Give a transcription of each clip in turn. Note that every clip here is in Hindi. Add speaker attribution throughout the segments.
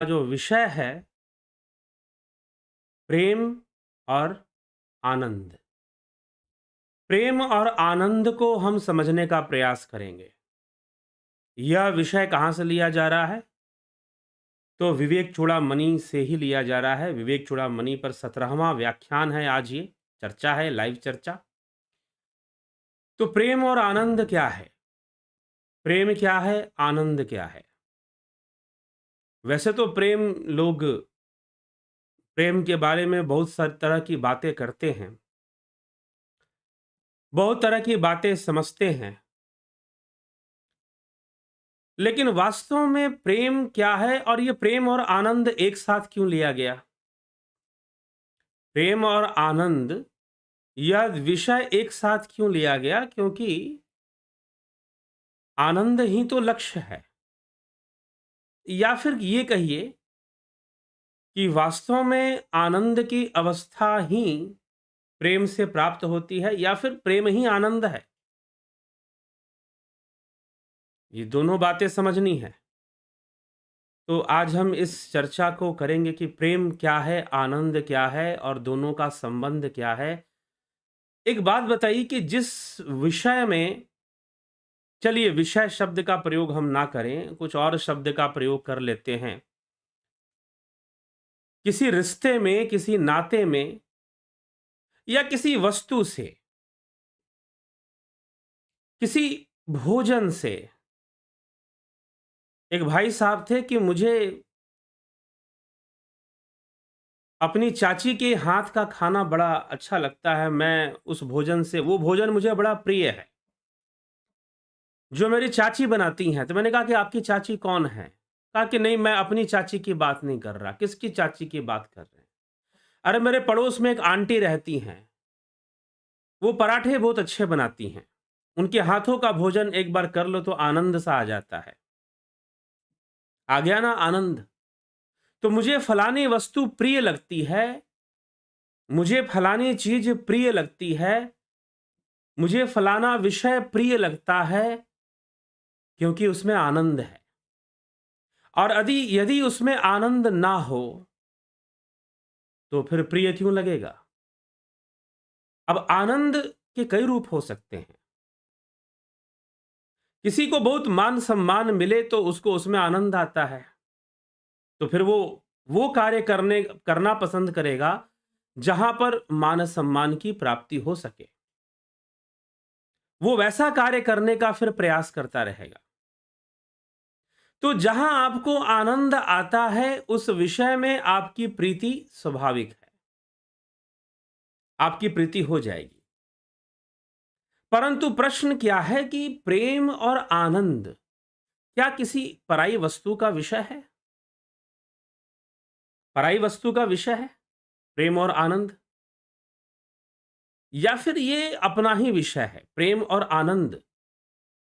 Speaker 1: जो विषय है प्रेम और आनंद। प्रेम और आनंद को हम समझने का प्रयास करेंगे। यह विषय कहाँ से लिया जा रहा है? तो विवेक चूड़ामणि से ही लिया जा रहा है। विवेक चूड़ामणि पर 17वां व्याख्यान है आज ये, चर्चा है, लाइव चर्चा। तो प्रेम और आनंद क्या है? प्रेम क्या है? आनंद क्या है? वैसे तो लोग प्रेम के बारे में बहुत सारी तरह की बातें करते हैं, बहुत तरह की बातें समझते हैं। लेकिन वास्तव में प्रेम क्या है और ये प्रेम और आनंद एक साथ क्यों लिया गया? प्रेम और आनंद यह विषय एक साथ क्यों लिया गया? क्योंकि आनंद ही तो लक्ष्य है। या फिर ये कहिए कि वास्तव में आनंद की अवस्था ही प्रेम से प्राप्त होती है या फिर प्रेम ही आनंद है। ये दोनों बातें समझनी है। तो आज हम इस चर्चा को करेंगे कि प्रेम क्या है, आनंद क्या है और दोनों का संबंध क्या है। एक बात बताइए कि जिस विषय में, चलिए विषय शब्द का प्रयोग हम ना करें, कुछ और शब्द का प्रयोग कर लेते हैं। किसी रिश्ते में, किसी नाते में या किसी वस्तु से, किसी भोजन से। एक भाई साहब थे कि मुझे अपनी चाची के हाथ का खाना बड़ा अच्छा लगता है। मैं उस भोजन से, वो भोजन मुझे बड़ा प्रिय है जो मेरी चाची बनाती हैं। तो मैंने कहा कि आपकी चाची कौन है? कहा कि नहीं, मैं अपनी चाची की बात नहीं कर रहा। किसकी चाची की बात कर रहे हैं? अरे मेरे पड़ोस में एक आंटी रहती हैं, वो पराठे बहुत अच्छे बनाती हैं। उनके हाथों का भोजन एक बार कर लो तो आनंद सा आ जाता है। आ गया ना आनंद? तो मुझे फलानी वस्तु प्रिय लगती है, मुझे फलानी चीज प्रिय लगती है, मुझे फलाना विषय प्रिय लगता है क्योंकि उसमें आनंद है। और यदि यदि उसमें आनंद ना हो तो फिर प्रिय क्यों लगेगा? अब आनंद के कई रूप हो सकते हैं। किसी को बहुत मान सम्मान मिले तो उसको उसमें आनंद आता है, तो फिर वो कार्य करना पसंद करेगा जहां पर मान सम्मान की प्राप्ति हो सके। वो वैसा कार्य करने का फिर प्रयास करता रहेगा। तो जहां आपको आनंद आता है उस विषय में आपकी प्रीति स्वाभाविक है, आपकी प्रीति हो जाएगी। परंतु प्रश्न क्या है कि प्रेम और आनंद क्या किसी पराई वस्तु का विषय है? पराई वस्तु का विषय है प्रेम और आनंद, या फिर ये अपना ही विषय है प्रेम और आनंद?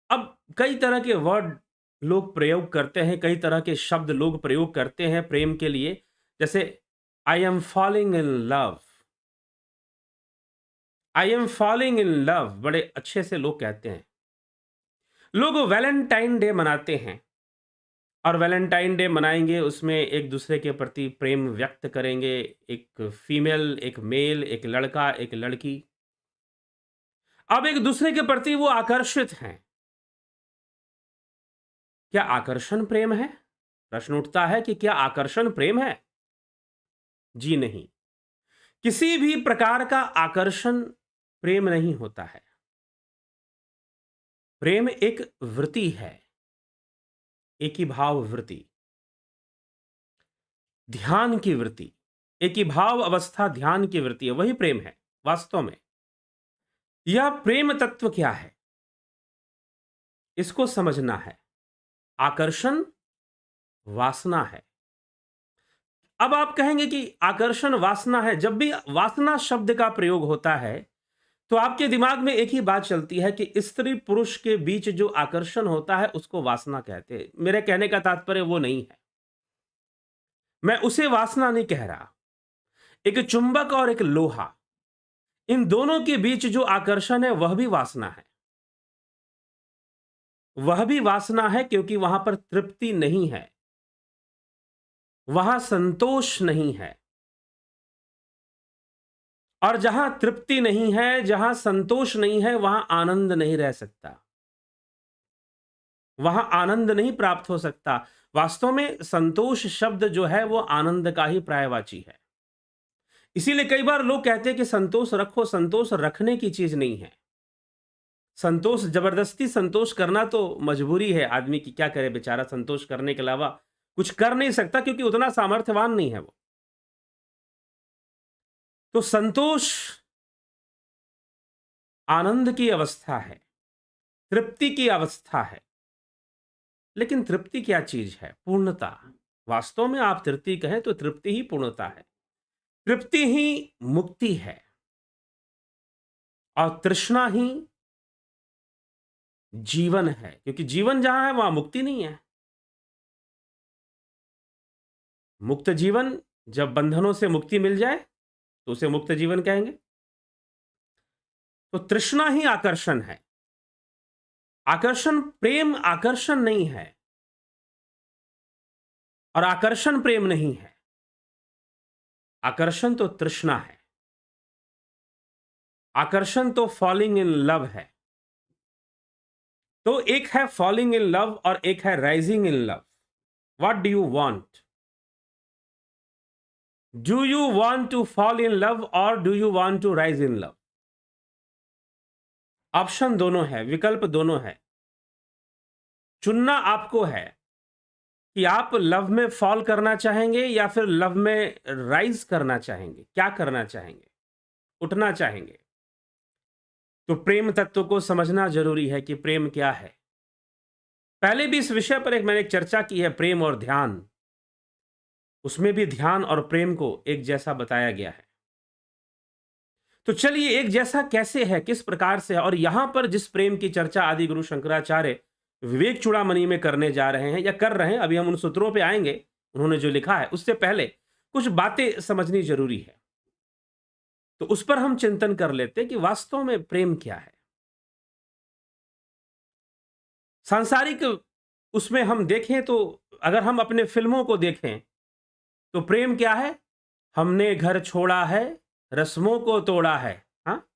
Speaker 1: अब कई तरह के वर्ड लोग प्रयोग करते हैं, कई तरह के शब्द लोग प्रयोग करते हैं प्रेम के लिए। जैसे I am falling in love, I am falling in love, बड़े अच्छे से लोग कहते हैं। लोग वैलेंटाइन डे मनाते हैं और वैलेंटाइन डे मनाएंगे, उसमें एक दूसरे के प्रति प्रेम व्यक्त करेंगे। एक फीमेल, एक मेल, एक लड़का, एक लड़की, अब एक दूसरे के प्रति वो आकर्षित हैं। क्या आकर्षण प्रेम है? प्रश्न उठता है कि क्या आकर्षण प्रेम है? जी नहीं, किसी भी प्रकार का आकर्षण प्रेम नहीं होता है। प्रेम एक वृत्ति है, एक ही भाव वृत्ति, ध्यान की वृत्ति, एक ही भाव अवस्था ध्यान की वृत्ति है, वही प्रेम है वास्तव में। यह प्रेम तत्व क्या है, इसको समझना है। आकर्षण वासना है। अब आप कहेंगे कि आकर्षण वासना है। जब भी वासना शब्द का प्रयोग होता है तो आपके दिमाग में एक ही बात चलती है कि स्त्री पुरुष के बीच जो आकर्षण होता है उसको वासना कहते हैं। मेरे कहने का तात्पर्य वो नहीं है, मैं उसे वासना नहीं कह रहा। एक चुंबक और एक लोहा, इन दोनों के बीच जो आकर्षण है वह भी वासना है। वह भी वासना है क्योंकि वहां पर तृप्ति नहीं है। वहां संतोष नहीं है। और जहां तृप्ति नहीं है, जहां संतोष नहीं है, वहां आनंद नहीं रह सकता, वहां आनंद नहीं प्राप्त हो सकता। वास्तव में संतोष शब्द जो है वो आनंद का ही पर्यायवाची है। इसीलिए कई बार लोग कहते हैं कि संतोष रखो, संतोष रखने की चीज नहीं है। संतोष जबरदस्ती संतोष करना तो मजबूरी है आदमी की, क्या करे बेचारा, संतोष करने के अलावा कुछ कर नहीं सकता क्योंकि उतना सामर्थ्यवान नहीं है वो। तो संतोष आनंद की अवस्था है, तृप्ति की अवस्था है। लेकिन तृप्ति क्या चीज है? पूर्णता। वास्तव में आप तृप्ति कहें तो तृप्ति ही पूर्णता है, तृप्ति ही मुक्ति है, और तृष्णा ही जीवन है। क्योंकि जीवन जहां है वहां मुक्ति नहीं है। मुक्त जीवन, जब बंधनों से मुक्ति मिल जाए तो उसे मुक्त जीवन कहेंगे। तो तृष्णा ही आकर्षण है। आकर्षण प्रेम आकर्षण नहीं है, और आकर्षण प्रेम नहीं है। आकर्षण तो तृष्णा है, आकर्षण तो फॉलिंग इन लव है। तो एक है फॉलिंग इन लव और एक है rising in love. What do you want? Do you want to fall in love और do you want to rise in love? Option दोनों है, विकल्प दोनों है। चुनना आपको है कि आप लव में फॉल करना चाहेंगे या फिर लव में राइज करना चाहेंगे। क्या करना चाहेंगे? उठना चाहेंगे। तो प्रेम तत्व को समझना जरूरी है कि प्रेम क्या है। पहले भी इस विषय पर मैंने एक चर्चा की है, प्रेम और ध्यान। उसमें भी ध्यान और प्रेम को एक जैसा बताया गया है। तो चलिए, एक जैसा कैसे है, किस प्रकार से है, और यहां पर जिस प्रेम की चर्चा आदि गुरु शंकराचार्य विवेक चूड़ामणि में करने जा रहे हैं या कर रहे हैं, अभी हम उन सूत्रों पे आएंगे उन्होंने जो लिखा है, उससे पहले कुछ बातें समझनी जरूरी है। तो उस पर हम चिंतन कर लेते हैं कि वास्तव में प्रेम क्या है। सांसारिक उसमें हम देखें तो, अगर हम अपने फिल्मों को देखें तो प्रेम क्या है? हमने घर छोड़ा है, रस्मों को तोड़ा है, हाँ,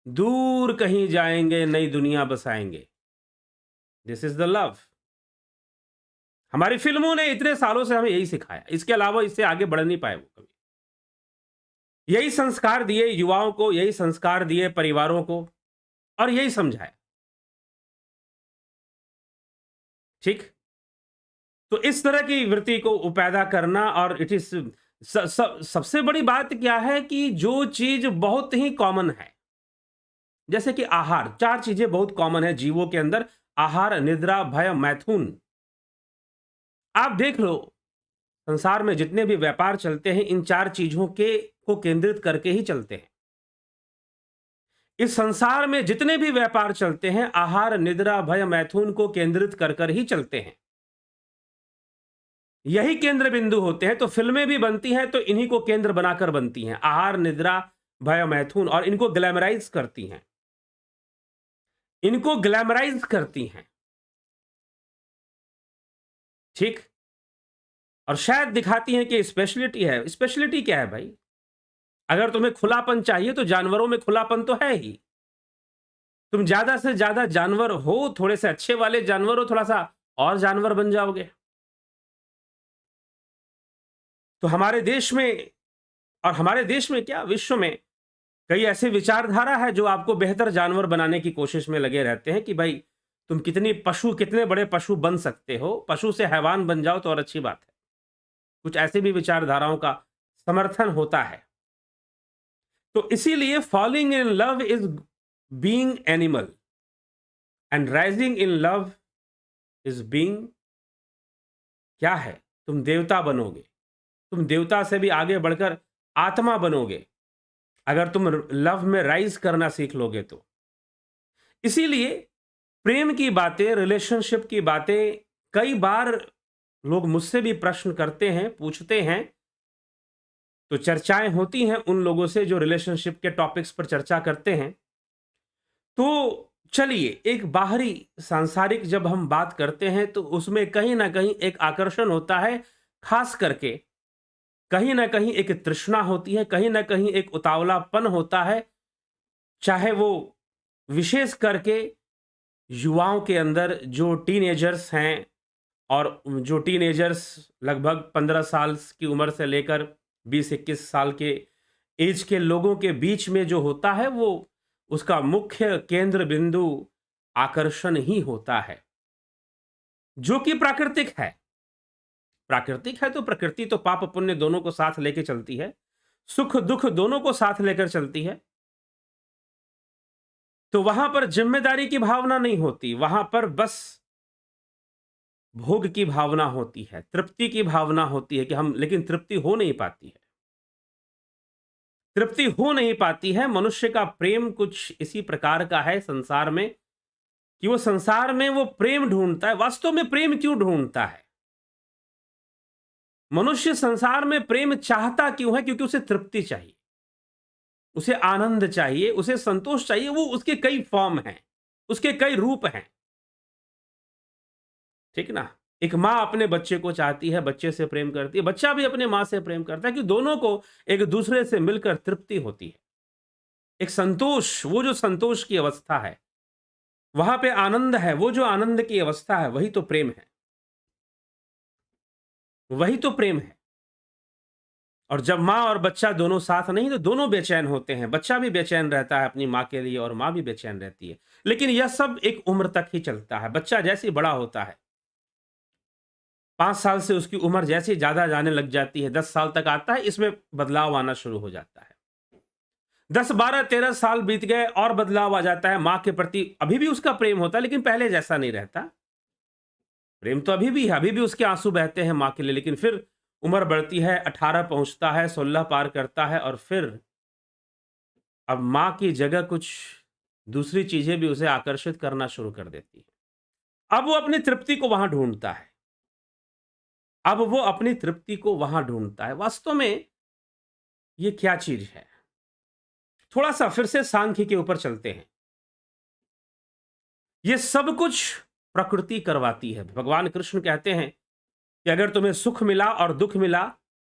Speaker 1: दूर कहीं जाएंगे, नई दुनिया बसाएंगे। This is the love. हमारी फिल्मों ने इतने सालों से हमें यही सिखाया, इसके अलावा इससे आगे बढ़ नहीं पाए वो कभी। यही संस्कार दिए युवाओं को, यही संस्कार दिए परिवारों को, और यही समझाया। ठीक? तो इस तरह की वृत्ति को पैदा करना, और इट इज सबसे बड़ी बात क्या है कि जो चीज बहुत ही कॉमन है, जैसे कि आहार, 4 चीजें बहुत कॉमन है जीवों के अंदर: आहार, निद्रा, भय, मैथुन। आप देख लो, संसार में जितने भी व्यापार चलते हैं इन 4 चीजों के को केंद्रित करके ही चलते हैं। इस संसार में जितने भी व्यापार चलते हैं आहार, निद्रा, भय, मैथुन को केंद्रित कर कर ही चलते हैं। यही केंद्र बिंदु होते हैं। तो फिल्में भी बनती हैं तो इन्हीं को केंद्र बनाकर बनती हैं, आहार, निद्रा, भय, मैथुन, और इनको ग्लैमराइज करती हैं, इनको ग्लैमराइज करती हैं। ठीक? और शायद दिखाती हैं कि स्पेशलिटी है। स्पेशलिटी क्या है भाई? अगर तुम्हें खुलापन चाहिए तो जानवरों में खुलापन तो है ही। तुम ज्यादा से ज्यादा जानवर हो, थोड़े से अच्छे वाले जानवर हो, थोड़ा सा और जानवर बन जाओगे। तो हमारे देश में, और हमारे देश में क्या, विश्व में कई ऐसे विचारधारा है जो आपको बेहतर जानवर बनाने की कोशिश में लगे रहते हैं कि भाई तुम कितने बड़े पशु बन सकते हो, पशु से हैवान बन जाओ तो और अच्छी बात है। कुछ ऐसे भी विचारधाराओं का समर्थन होता है। तो इसीलिए falling in love is being animal and rising in love is being, क्या है? तुम देवता बनोगे, तुम देवता से भी आगे बढ़कर आत्मा बनोगे अगर तुम लव में राइज करना सीख लोगे तो। इसीलिए प्रेम की बातें, रिलेशनशिप की बातें, कई बार लोग मुझसे भी प्रश्न करते हैं, पूछते हैं, तो चर्चाएं होती हैं उन लोगों से जो रिलेशनशिप के टॉपिक्स पर चर्चा करते हैं। तो चलिए, एक बाहरी सांसारिक जब हम बात करते हैं तो उसमें कहीं ना कहीं एक आकर्षण होता है खास करके कहीं न कहीं एक तृष्णा होती है, कहीं न कहीं एक उतावलापन होता है, चाहे वो विशेष करके युवाओं के अंदर जो टीनेजर्स हैं और जो टीनेजर्स लगभग 15 साल की उम्र से लेकर 20-21 साल के एज के लोगों के बीच में जो होता है, वो उसका मुख्य केंद्र बिंदु आकर्षण ही होता है, जो कि प्राकृतिक है। प्राकृतिक है तो प्रकृति तो पाप पुण्य दोनों को साथ लेके चलती है, सुख दुख दोनों को साथ लेकर चलती है। तो वहां पर जिम्मेदारी की भावना नहीं होती, वहां पर बस भोग की भावना होती है, तृप्ति की भावना होती है कि हम, लेकिन तृप्ति हो नहीं पाती है। तृप्ति हो नहीं पाती है। मनुष्य का प्रेम कुछ इसी प्रकार का है संसार में, कि वो संसार में वो प्रेम ढूंढता है। वास्तव में प्रेम क्यों ढूंढता है? मनुष्य संसार में प्रेम चाहता क्यों है? क्योंकि उसे तृप्ति चाहिए, उसे आनंद चाहिए, उसे संतोष चाहिए। वो उसके कई फॉर्म हैं, उसके कई रूप हैं, ठीक ना? एक माँ अपने बच्चे को चाहती है, बच्चे से प्रेम करती है, बच्चा भी अपने माँ से प्रेम करता है, कि दोनों को एक दूसरे से मिलकर तृप्ति होती है, एक संतोष। वो जो संतोष की अवस्था है, वहां पे आनंद है, वो जो आनंद की अवस्था है, वही तो प्रेम है, वही तो प्रेम है। और जब माँ और बच्चा दोनों साथ नहीं, तो दोनों बेचैन होते हैं। बच्चा भी बेचैन रहता है अपनी माँ के लिए और माँ भी बेचैन रहती है। लेकिन यह सब एक उम्र तक ही चलता है। बच्चा जैसे ही बड़ा होता है, 5 साल से उसकी उम्र जैसे ही ज्यादा जाने लग जाती है, 10 साल तक आता है, इसमें बदलाव आना शुरू हो जाता है। 10, 12, 13 साल बीत गए और बदलाव आ जाता है। माँ के प्रति अभी भी उसका प्रेम होता है, लेकिन पहले जैसा नहीं रहता। प्रेम तो अभी भी है, अभी भी उसके आंसू बहते हैं माँ के लिए, लेकिन फिर उम्र बढ़ती है, 18 पहुंचता है, 16 पार करता है, और फिर अब माँ की जगह कुछ दूसरी चीजें भी उसे आकर्षित करना शुरू कर देती है। अब वो अपनी तृप्ति को वहां ढूंढता है, अब वो अपनी तृप्ति को वहां ढूंढता है। वास्तव में ये क्या चीज है? थोड़ा सा फिर से सांख्य के ऊपर चलते हैं। ये सब कुछ प्रकृति करवाती है। भगवान कृष्ण कहते हैं कि अगर तुम्हें सुख मिला और दुख मिला,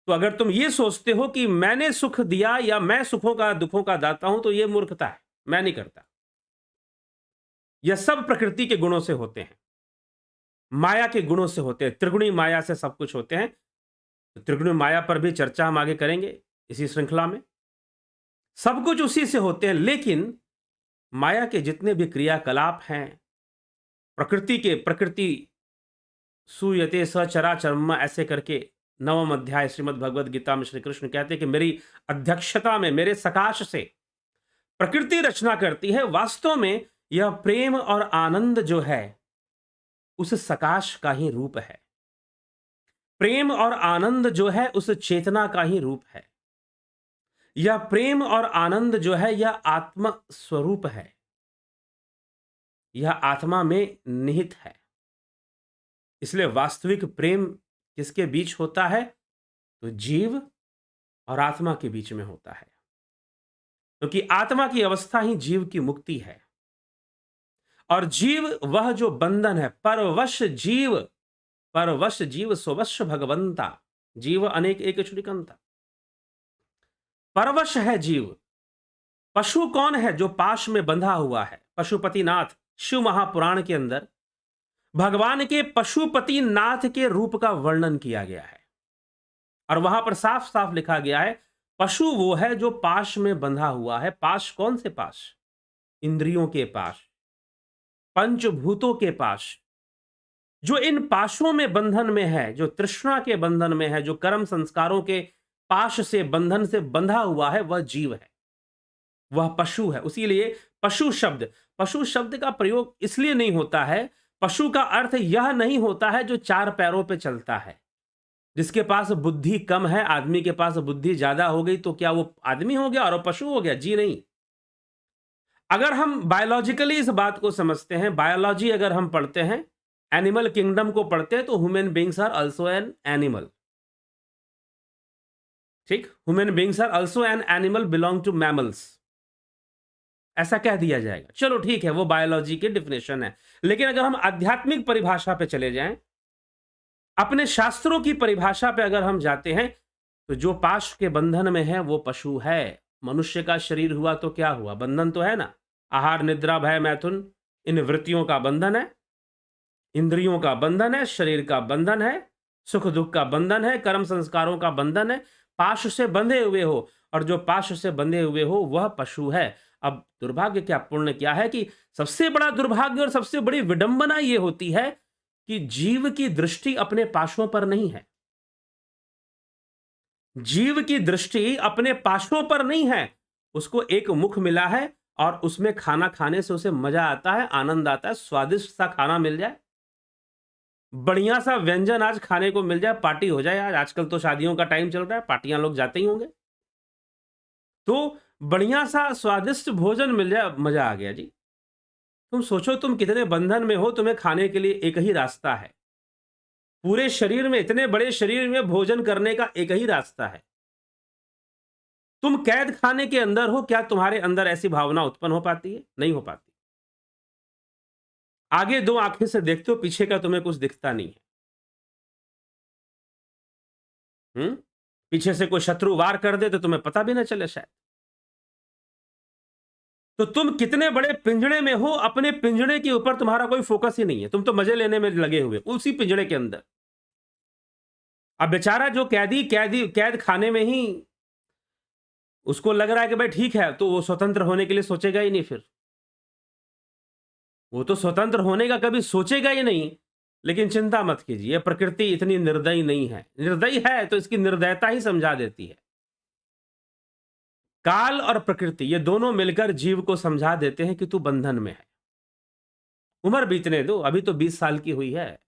Speaker 1: तो अगर तुम ये सोचते हो कि मैंने सुख दिया या मैं सुखों का दुखों का दाता हूं, तो ये मूर्खता है, मैं नहीं करता। यह सब प्रकृति के गुणों से होते हैं, माया के गुणों से होते हैं, त्रिगुणी माया से सब कुछ होते हैं। तो त्रिगुणी माया पर भी चर्चा हम आगे करेंगे इसी श्रृंखला में। सब कुछ उसी से होते हैं, लेकिन माया के जितने भी क्रियाकलाप हैं, प्रकृति सूयते सचराचरम, ऐसे करके 9वां अध्याय श्रीमद् भगवद गीता में श्री कृष्ण कहते हैं कि मेरी अध्यक्षता में, मेरे सकाश से प्रकृति रचना करती है। वास्तव में यह प्रेम और आनंद जो है, उस सकाश का ही रूप है। प्रेम और आनंद जो है, उस चेतना का ही रूप है। यह प्रेम और आनंद जो है, यह आत्म स्वरूप है, यह आत्मा में निहित है। इसलिए वास्तविक प्रेम किसके बीच होता है? तो जीव और आत्मा के बीच में होता है, क्योंकि आत्मा की अवस्था ही जीव की मुक्ति है। और जीव वह जो बंधन है, परवश जीव स्ववश भगवंता, जीव अनेक एक छुरिकंता। परवश है जीव। पशु कौन है? जो पाश में बंधा हुआ है। पशुपतिनाथ, शिव महापुराण के अंदर भगवान के पशुपतिनाथ के रूप का वर्णन किया गया है, और वहां पर साफ साफ लिखा गया है, पशु वो है जो पाश में बंधा हुआ है। पाश कौन से पाश? इंद्रियों के पाश, पंचभूतों के पाश। जो इन पाशों में बंधन में है, जो तृष्णा के बंधन में है, जो कर्म संस्कारों के पाश से, बंधन से बंधा हुआ है, वह जीव है, वह पशु है। उसीलिए पशु शब्द का प्रयोग इसलिए नहीं होता है, पशु का अर्थ यह नहीं होता है जो 4 पैरों पे चलता है, जिसके पास बुद्धि कम है। आदमी के पास बुद्धि ज्यादा हो गई तो क्या वो आदमी हो गया और वो पशु हो गया? जी नहीं। अगर हम बायोलॉजिकली इस बात को समझते हैं, बायोलॉजी अगर हम पढ़ते हैं, एनिमल किंगडम को पढ़ते हैं, तो human beings are also an animal. ठीक, human beings are also an animal belong to mammals, ऐसा कह दिया जाएगा। चलो ठीक है, वो बायोलॉजी की डिफिनेशन है। लेकिन अगर हम आध्यात्मिक परिभाषा पे चले जाएं, अपने शास्त्रों की परिभाषा पे अगर हम जाते हैं, तो जो पाश के बंधन में है वो पशु है। मनुष्य का शरीर हुआ तो क्या हुआ? बंधन तो है ना। आहार, निद्रा, भय, मैथुन, इन वृत्तियों का बंधन है, इंद्रियों का बंधन है, शरीर का बंधन है, सुख दुख का बंधन है, कर्म संस्कारों का बंधन है। पाश से बंधे हुए हो, और जो पाश से बंधे हुए हो वह पशु है। अब दुर्भाग्य क्या, पुण्य क्या है कि सबसे बड़ा दुर्भाग्य और सबसे बड़ी विडंबना ये होती है कि जीव की दृष्टि अपने पाशों पर नहीं है। जीव की दृष्टि अपने पाशों पर नहीं है। उसको एक मुख मिला है और उसमें खाना खाने से उसे मजा आता है, आनंद आता है, स्वादिष्ट सा खाना मिल जाए, बढ़िया सा व्यंजन आज खाने को मिल जाए, पार्टी हो जाए। आज आजकल तो शादियों का टाइम चल रहा है, पार्टियां लोग जाते ही होंगे। तो बढ़िया सा स्वादिष्ट भोजन मिल जाए, मजा आ गया जी। तुम सोचो तुम कितने बंधन में हो, तुम्हें खाने के लिए एक ही रास्ता है। पूरे शरीर में, इतने बड़े शरीर में भोजन करने का एक ही रास्ता है। तुम कैद खाने के अंदर हो, क्या तुम्हारे अंदर ऐसी भावना उत्पन्न हो पाती है? नहीं हो पाती। आगे दो आंखें से देखते हो, पीछे का तुम्हें कुछ दिखता नहीं है। पीछे से कोई शत्रु वार कर दे तो तुम्हें पता भी ना चले शायद। तो तुम कितने बड़े पिंजड़े में हो, अपने पिंजड़े के ऊपर तुम्हारा कोई फोकस ही नहीं है। तुम तो मजे लेने में लगे हुए उसी पिंजड़े के अंदर। अब बेचारा जो कैद खाने में ही उसको लग रहा है कि भाई ठीक है, तो वो स्वतंत्र होने के लिए सोचेगा ही नहीं। फिर वो तो स्वतंत्र होने का कभी सोचेगा ही नहीं। लेकिन चिंता मत कीजिए, प्रकृति इतनी निर्दयी नहीं है। निर्दयी है तो इसकी निर्दयता ही समझा देती है। काल और प्रकृति ये दोनों मिलकर जीव को समझा देते हैं कि तू बंधन में है। उम्र बीतने दो, अभी तो 20 साल की हुई है।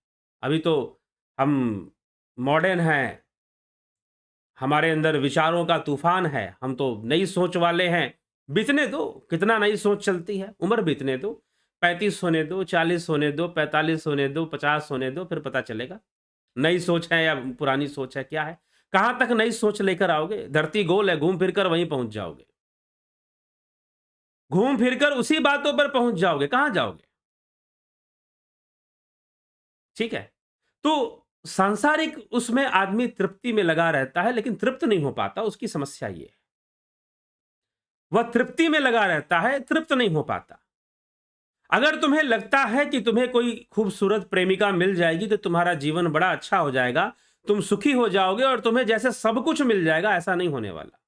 Speaker 1: अभी तो हम मॉडर्न हैं, हमारे अंदर विचारों का तूफान है, हम तो नई सोच वाले हैं। बीतने दो, कितना नई सोच चलती है। उम्र बीतने दो, 35 होने दो, 40 होने दो, 45 होने दो, 50 होने दो, फिर पता चलेगा नई सोच है या पुरानी सोच है, क्या है। कहां तक नई सोच लेकर आओगे? धरती गोल है, घूम फिरकर वहीं पहुंच जाओगे। घूम फिरकर उसी बातों पर पहुंच जाओगे, कहां जाओगे? ठीक है। तो सांसारिक उसमें आदमी तृप्ति में लगा रहता है, लेकिन तृप्त नहीं हो पाता। उसकी समस्या ये है, वह तृप्ति में लगा रहता है, तृप्त नहीं हो पाता। अगर तुम्हें लगता है कि तुम्हें कोई खूबसूरत प्रेमिका मिल जाएगी तो तुम्हारा जीवन बड़ा अच्छा हो जाएगा, तुम सुखी हो जाओगे और तुम्हें जैसे सब कुछ मिल जाएगा, ऐसा नहीं होने वाला।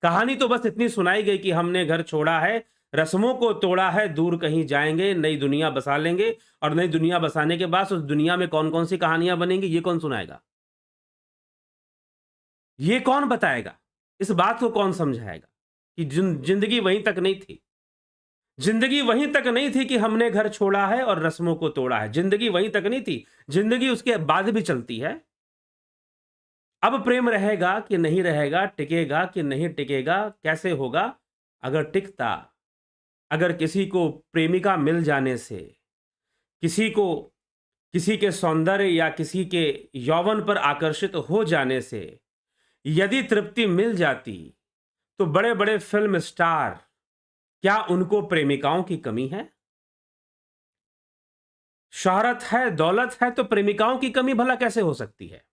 Speaker 1: कहानी तो बस इतनी सुनाई गई कि हमने घर छोड़ा है, रस्मों को तोड़ा है, दूर कहीं जाएंगे, नई दुनिया बसा लेंगे, और नई दुनिया बसाने के बाद उस दुनिया में कौन कौन सी कहानियां बनेंगी, ये कौन सुनाएगा? ये कौन बताएगा? इस बात को कौन समझाएगा कि जिंदगी वहीं तक नहीं थी? जिंदगी वहीं तक नहीं थी कि हमने घर छोड़ा है और रस्मों को तोड़ा है। जिंदगी वहीं तक नहीं थी, जिंदगी उसके बाद भी चलती है। अब प्रेम रहेगा कि नहीं रहेगा, टिकेगा कि नहीं टिकेगा, कैसे होगा? अगर टिकता, अगर किसी को प्रेमिका मिल जाने से, किसी को किसी के सौंदर्य या किसी के यौवन पर आकर्षित हो जाने से यदि तृप्ति मिल जाती, तो बड़े बड़े फिल्म स्टार, क्या उनको प्रेमिकाओं की कमी है? शोहरत है, दौलत है, तो प्रेमिकाओं की कमी भला कैसे हो सकती है?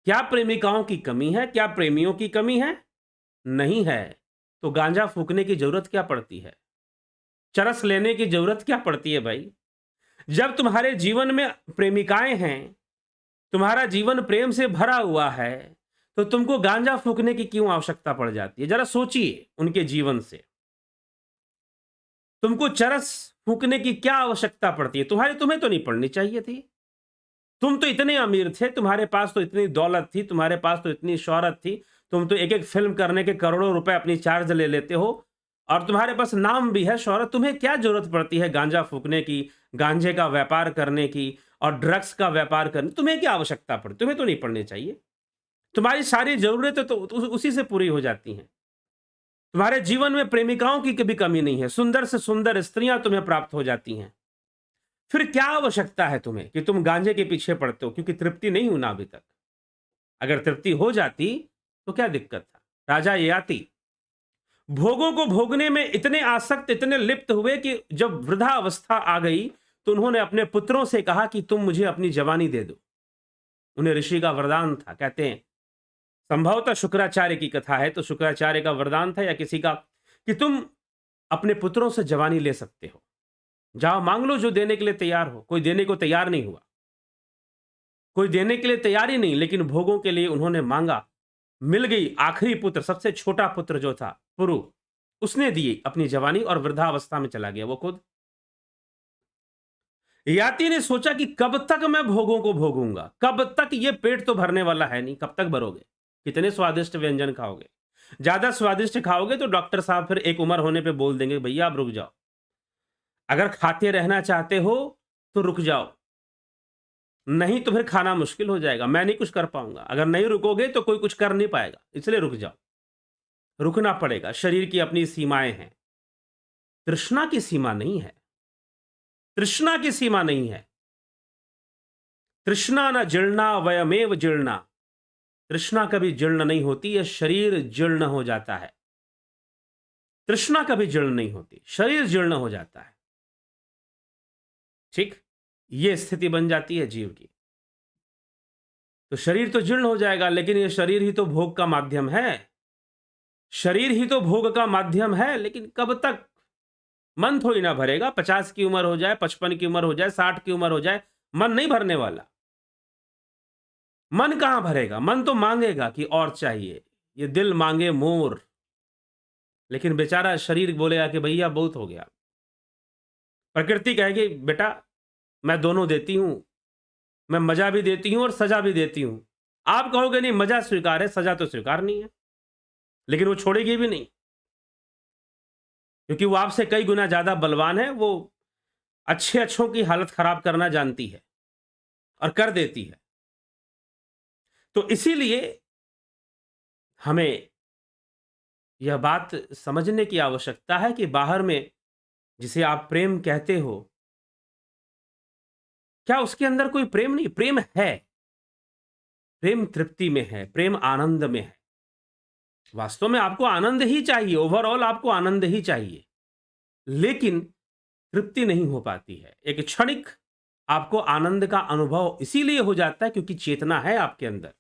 Speaker 1: क्या प्रेमिकाओं की कमी है? क्या प्रेमियों की कमी है? नहीं है। तो गांजा फूकने की जरूरत क्या पड़ती है? चरस लेने की जरूरत क्या पड़ती है भाई? जब तुम्हारे जीवन में प्रेमिकाएं हैं, तुम्हारा जीवन प्रेम से भरा हुआ है, तो तुमको गांजा फूकने की क्यों आवश्यकता पड़ जाती है? जरा सोचिए उनके जीवन से। तुमको चरस फूकने की क्या आवश्यकता पड़ती है? तुम्हें तो नहीं पड़नी चाहिए थी। तुम तो इतने अमीर थे, तुम्हारे पास तो इतनी दौलत थी, तुम्हारे पास तो इतनी शोहरत थी, तुम तो एक एक फिल्म करने के करोड़ों रुपए अपनी चार्ज ले लेते हो, और तुम्हारे पास नाम भी है, शोहरत। तुम्हें क्या जरूरत पड़ती है गांजा फूकने की, गांजे का व्यापार करने की और ड्रग्स का व्यापार करने? तुम्हें क्या आवश्यकता पड़ती? तुम्हें तो नहीं पड़नी चाहिए। तुम्हारी सारी जरूरतें तो उसी से पूरी हो जाती हैं। तुम्हारे जीवन में प्रेमिकाओं की कभी कमी नहीं है, सुंदर से सुंदर स्त्रियां तुम्हें प्राप्त हो जाती हैं। फिर क्या आवश्यकता है तुम्हें कि तुम गांजे के पीछे पड़ते हो? क्योंकि तृप्ति नहीं हुई ना अभी तक। अगर तृप्ति हो जाती तो क्या दिक्कत था? राजा ययाति भोगों को भोगने में इतने आसक्त, इतने लिप्त हुए कि जब वृद्धा अवस्था आ गई तो उन्होंने अपने पुत्रों से कहा कि तुम मुझे अपनी जवानी दे दो। उन्हें ऋषि का वरदान था। कहते हैं संभवतः शुक्राचार्य की कथा है, तो शुक्राचार्य का वरदान था या किसी का, कि तुम अपने पुत्रों से जवानी ले सकते हो, जाओ मांग लो जो देने के लिए तैयार हो। कोई देने को तैयार नहीं हुआ, कोई देने के लिए तैयार ही नहीं, लेकिन भोगों के लिए उन्होंने मांगा, मिल गई। आखिरी पुत्र, सबसे छोटा पुत्र जो था पुरु, उसने दी अपनी जवानी और वृद्धावस्था में चला गया वो खुद। याति ने सोचा कि कब तक मैं भोगों को भोगूंगा, कब तक, ये पेट तो भरने वाला है नहीं, कब तक भरोगे, कितने स्वादिष्ट व्यंजन खाओगे। ज्यादा स्वादिष्ट खाओगे तो डॉक्टर साहब फिर एक उम्र होने पे बोल देंगे भैया आप रुक जाओ, अगर खाते रहना चाहते हो तो रुक जाओ, नहीं तो फिर खाना मुश्किल हो जाएगा, मैं नहीं कुछ कर पाऊंगा, अगर नहीं रुकोगे तो कोई कुछ कर नहीं पाएगा, इसलिए रुक जाओ। रुकना पड़ेगा, शरीर की अपनी सीमाएं हैं, तृष्णा की सीमा नहीं है, तृष्णा की सीमा नहीं है। तृष्णा न जीर्णा वयमेव जीर्णा, तृष्णा कभी जीर्ण नहीं होती, यह शरीर जीर्ण हो जाता है। तृष्णा कभी जीर्ण नहीं होती, शरीर जीर्ण हो जाता है। ठीक, यह स्थिति बन जाती है जीव की। तो शरीर तो जीर्ण हो जाएगा, लेकिन यह शरीर ही तो भोग का माध्यम है, शरीर ही तो भोग का माध्यम है, लेकिन कब तक, मन थोड़ी ना भरेगा। 50 की उम्र हो जाए, 55 की उम्र हो जाए, 60 की उम्र हो जाए, मन नहीं भरने वाला। मन कहां भरेगा, मन तो मांगेगा कि और चाहिए, ये दिल मांगे मोर, लेकिन बेचारा शरीर बोलेगा कि भैया बहुत हो गया। प्रकृति कहेगी बेटा मैं दोनों देती हूं, मैं मजा भी देती हूं और सजा भी देती हूं। आप कहोगे नहीं मजा स्वीकार है, सजा तो स्वीकार नहीं है, लेकिन वो छोड़ेगी भी नहीं, क्योंकि वो आपसे कई गुना ज्यादा बलवान है। वो अच्छे अच्छों की हालत खराब करना जानती है और कर देती है। तो इसीलिए हमें यह बात समझने की आवश्यकता है कि बाहर में जिसे आप प्रेम कहते हो, क्या उसके अंदर कोई प्रेम नहीं? प्रेम है, प्रेम तृप्ति में है, प्रेम आनंद में है। वास्तव में आपको आनंद ही चाहिए, ओवरऑल आपको आनंद ही चाहिए, लेकिन तृप्ति नहीं हो पाती है। एक क्षणिक आपको आनंद का अनुभव इसीलिए हो जाता है क्योंकि चेतना है आपके अंदर,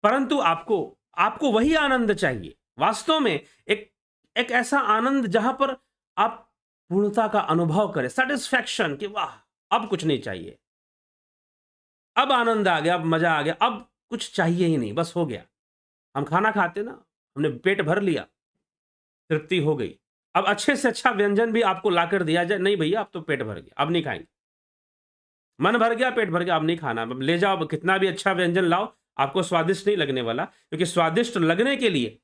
Speaker 1: परंतु आपको आपको वही आनंद चाहिए। वास्तव में एक एक ऐसा आनंद जहां पर आप पूर्णता का अनुभव करें, सेटिस्फैक्शन, कि वाह अब कुछ नहीं चाहिए, अब आनंद आ गया, अब मजा आ गया, अब कुछ चाहिए ही नहीं, बस हो गया। हम खाना खाते ना, हमने पेट भर लिया, तृप्ति हो गई। अब अच्छे से अच्छा व्यंजन भी आपको लाकर दिया जाए, नहीं भैया अब तो पेट भर गया, अब नहीं खाएंगे, मन भर गया, पेट भर गया, अब नहीं खाना। अब ले जाओ, अब कितना भी अच्छा व्यंजन लाओ, आपको स्वादिष्ट नहीं लगने वाला, क्योंकि स्वादिष्ट लगने के लिए,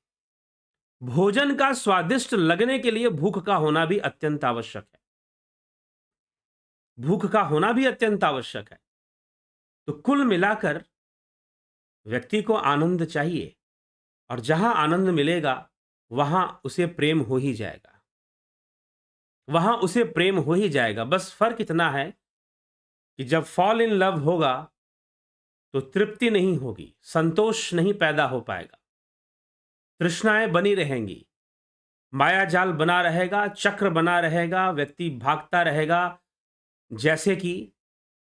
Speaker 1: भोजन का स्वादिष्ट लगने के लिए भूख का होना भी अत्यंत आवश्यक है, भूख का होना भी अत्यंत आवश्यक है। तो कुल मिलाकर व्यक्ति को आनंद चाहिए, और जहां आनंद मिलेगा वहां उसे प्रेम हो ही जाएगा, वहां उसे प्रेम हो ही जाएगा। बस फर्क इतना है कि जब फॉल इन लव होगा तो तृप्ति नहीं होगी, संतोष नहीं पैदा हो पाएगा, तृष्णाएं बनी रहेंगी, माया जाल बना रहेगा, चक्र बना रहेगा, व्यक्ति भागता रहेगा। जैसे कि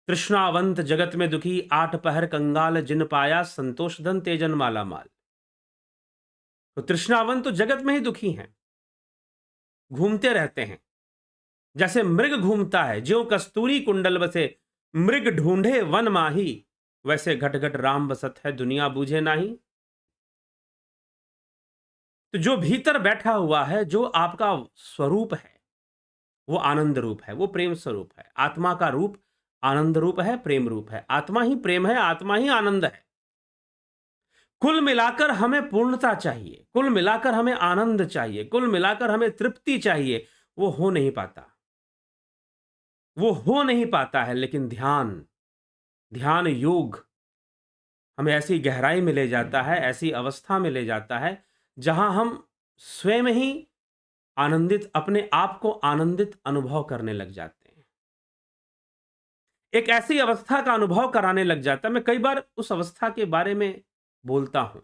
Speaker 1: तृष्णावंत जगत में दुखी, 8 पहर कंगाल जिन पाया, संतोष धन तेजन माला माल। तो तृष्णावंत तो जगत में ही दुखी हैं, घूमते रहते हैं, जैसे मृग घूमता है, ज्यों कस्तूरी कुंडल बसे, मृग ढूंढे वन माही, वैसे घट घट राम बसत है, दुनिया बूझे नाही। तो जो भीतर बैठा हुआ है, जो आपका स्वरूप है, वो आनंद रूप है, वो प्रेम स्वरूप है। आत्मा का रूप आनंद रूप है, प्रेम रूप है। आत्मा ही प्रेम है, आत्मा ही आनंद है। कुल मिलाकर हमें पूर्णता चाहिए, कुल मिलाकर हमें आनंद चाहिए, कुल मिलाकर हमें तृप्ति चाहिए। वो हो नहीं पाता, वो हो नहीं पाता है। लेकिन ध्यान, ध्यान योग हमें ऐसी गहराई में ले जाता है, ऐसी अवस्था में ले जाता है जहां हम स्वयं ही आनंदित, अपने आप को आनंदित अनुभव करने लग जाते हैं, एक ऐसी अवस्था का अनुभव कराने लग जाता है। मैं कई बार उस अवस्था के बारे में बोलता हूं।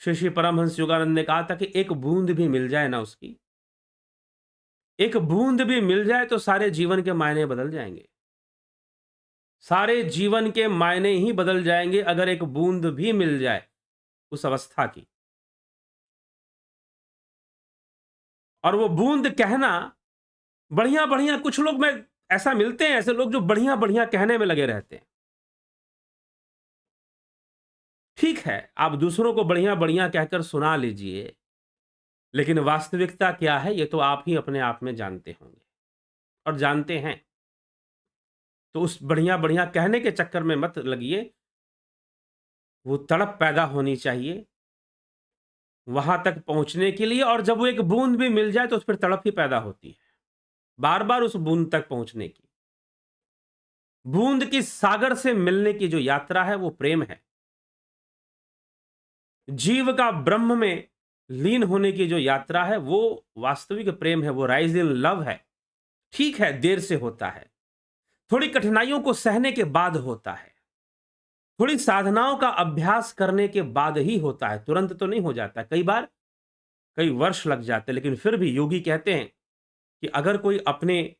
Speaker 1: श्री श्री परमहंस योगानंद ने कहा था कि एक बूंद भी मिल जाए ना उसकी, एक बूंद भी मिल जाए तो सारे जीवन के मायने बदल जाएंगे। सारे जीवन के मायने ही बदल जाएंगे अगर एक बूंद भी मिल जाए उस अवस्था की। और वो बूंद कहना बढ़िया-बढ़िया, कुछ लोग में ऐसा मिलते हैं, ऐसे लोग जो बढ़िया-बढ़िया कहने में लगे रहते हैं। ठीक है, आप दूसरों को बढ़िया-बढ़िया कहकर सुना लीजिए, लेकिन वास्तविकता क्या है, ये तो आप ही अपने आप में जानते होंगे और जानते हैं। तो उस बढ़िया-बढ़िया कहने के चक्कर में मत लगिए, वो तड़प पैदा होनी चाहिए वहां तक पहुंचने के लिए, और जब वो एक बूंद भी मिल जाए तो फिर तड़प ही पैदा होती है, बार-बार उस बूंद तक पहुंचने की। बूंद की सागर से मिलने की जो यात्रा है वो प्रेम है। जीव का ब्रह्म में लीन होने की जो यात्रा है वो वास्तविक प्रेम है, वो राइज इन लव है। ठीक है, देर से होता है, थोड़ी कठिनाइयों को सहने के बाद होता है, थोड़ी साधनाओं का अभ्यास करने के बाद ही होता है, तुरंत तो नहीं हो जाता। कई बार कई वर्ष लग जाते हैं, लेकिन फिर भी योगी कहते हैं कि अगर कोई अपने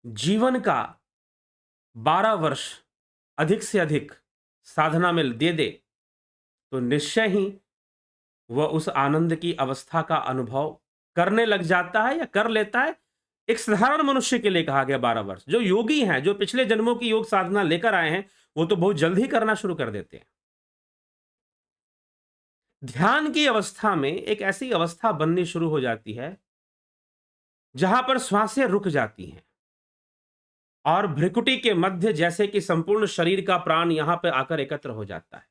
Speaker 1: जीवन का 12 वर्ष अधिक से अधिक साधना में दे दे तो निश्चय ही वह उस आनंद की अवस्था का अनुभव करने लग जाता है या कर लेता है। एक साधारण मनुष्य के लिए कहा गया 12 वर्ष। जो योगी हैं, जो पिछले जन्मों की योग साधना लेकर आए हैं, वो तो बहुत जल्द ही करना शुरू कर देते हैं। ध्यान की अवस्था में एक ऐसी अवस्था बननी शुरू हो जाती है जहां पर श्वासें रुक जाती हैं और भ्रिकुटी के मध्य जैसे कि संपूर्ण शरीर का प्राण यहां पर आकर एकत्र हो जाता है,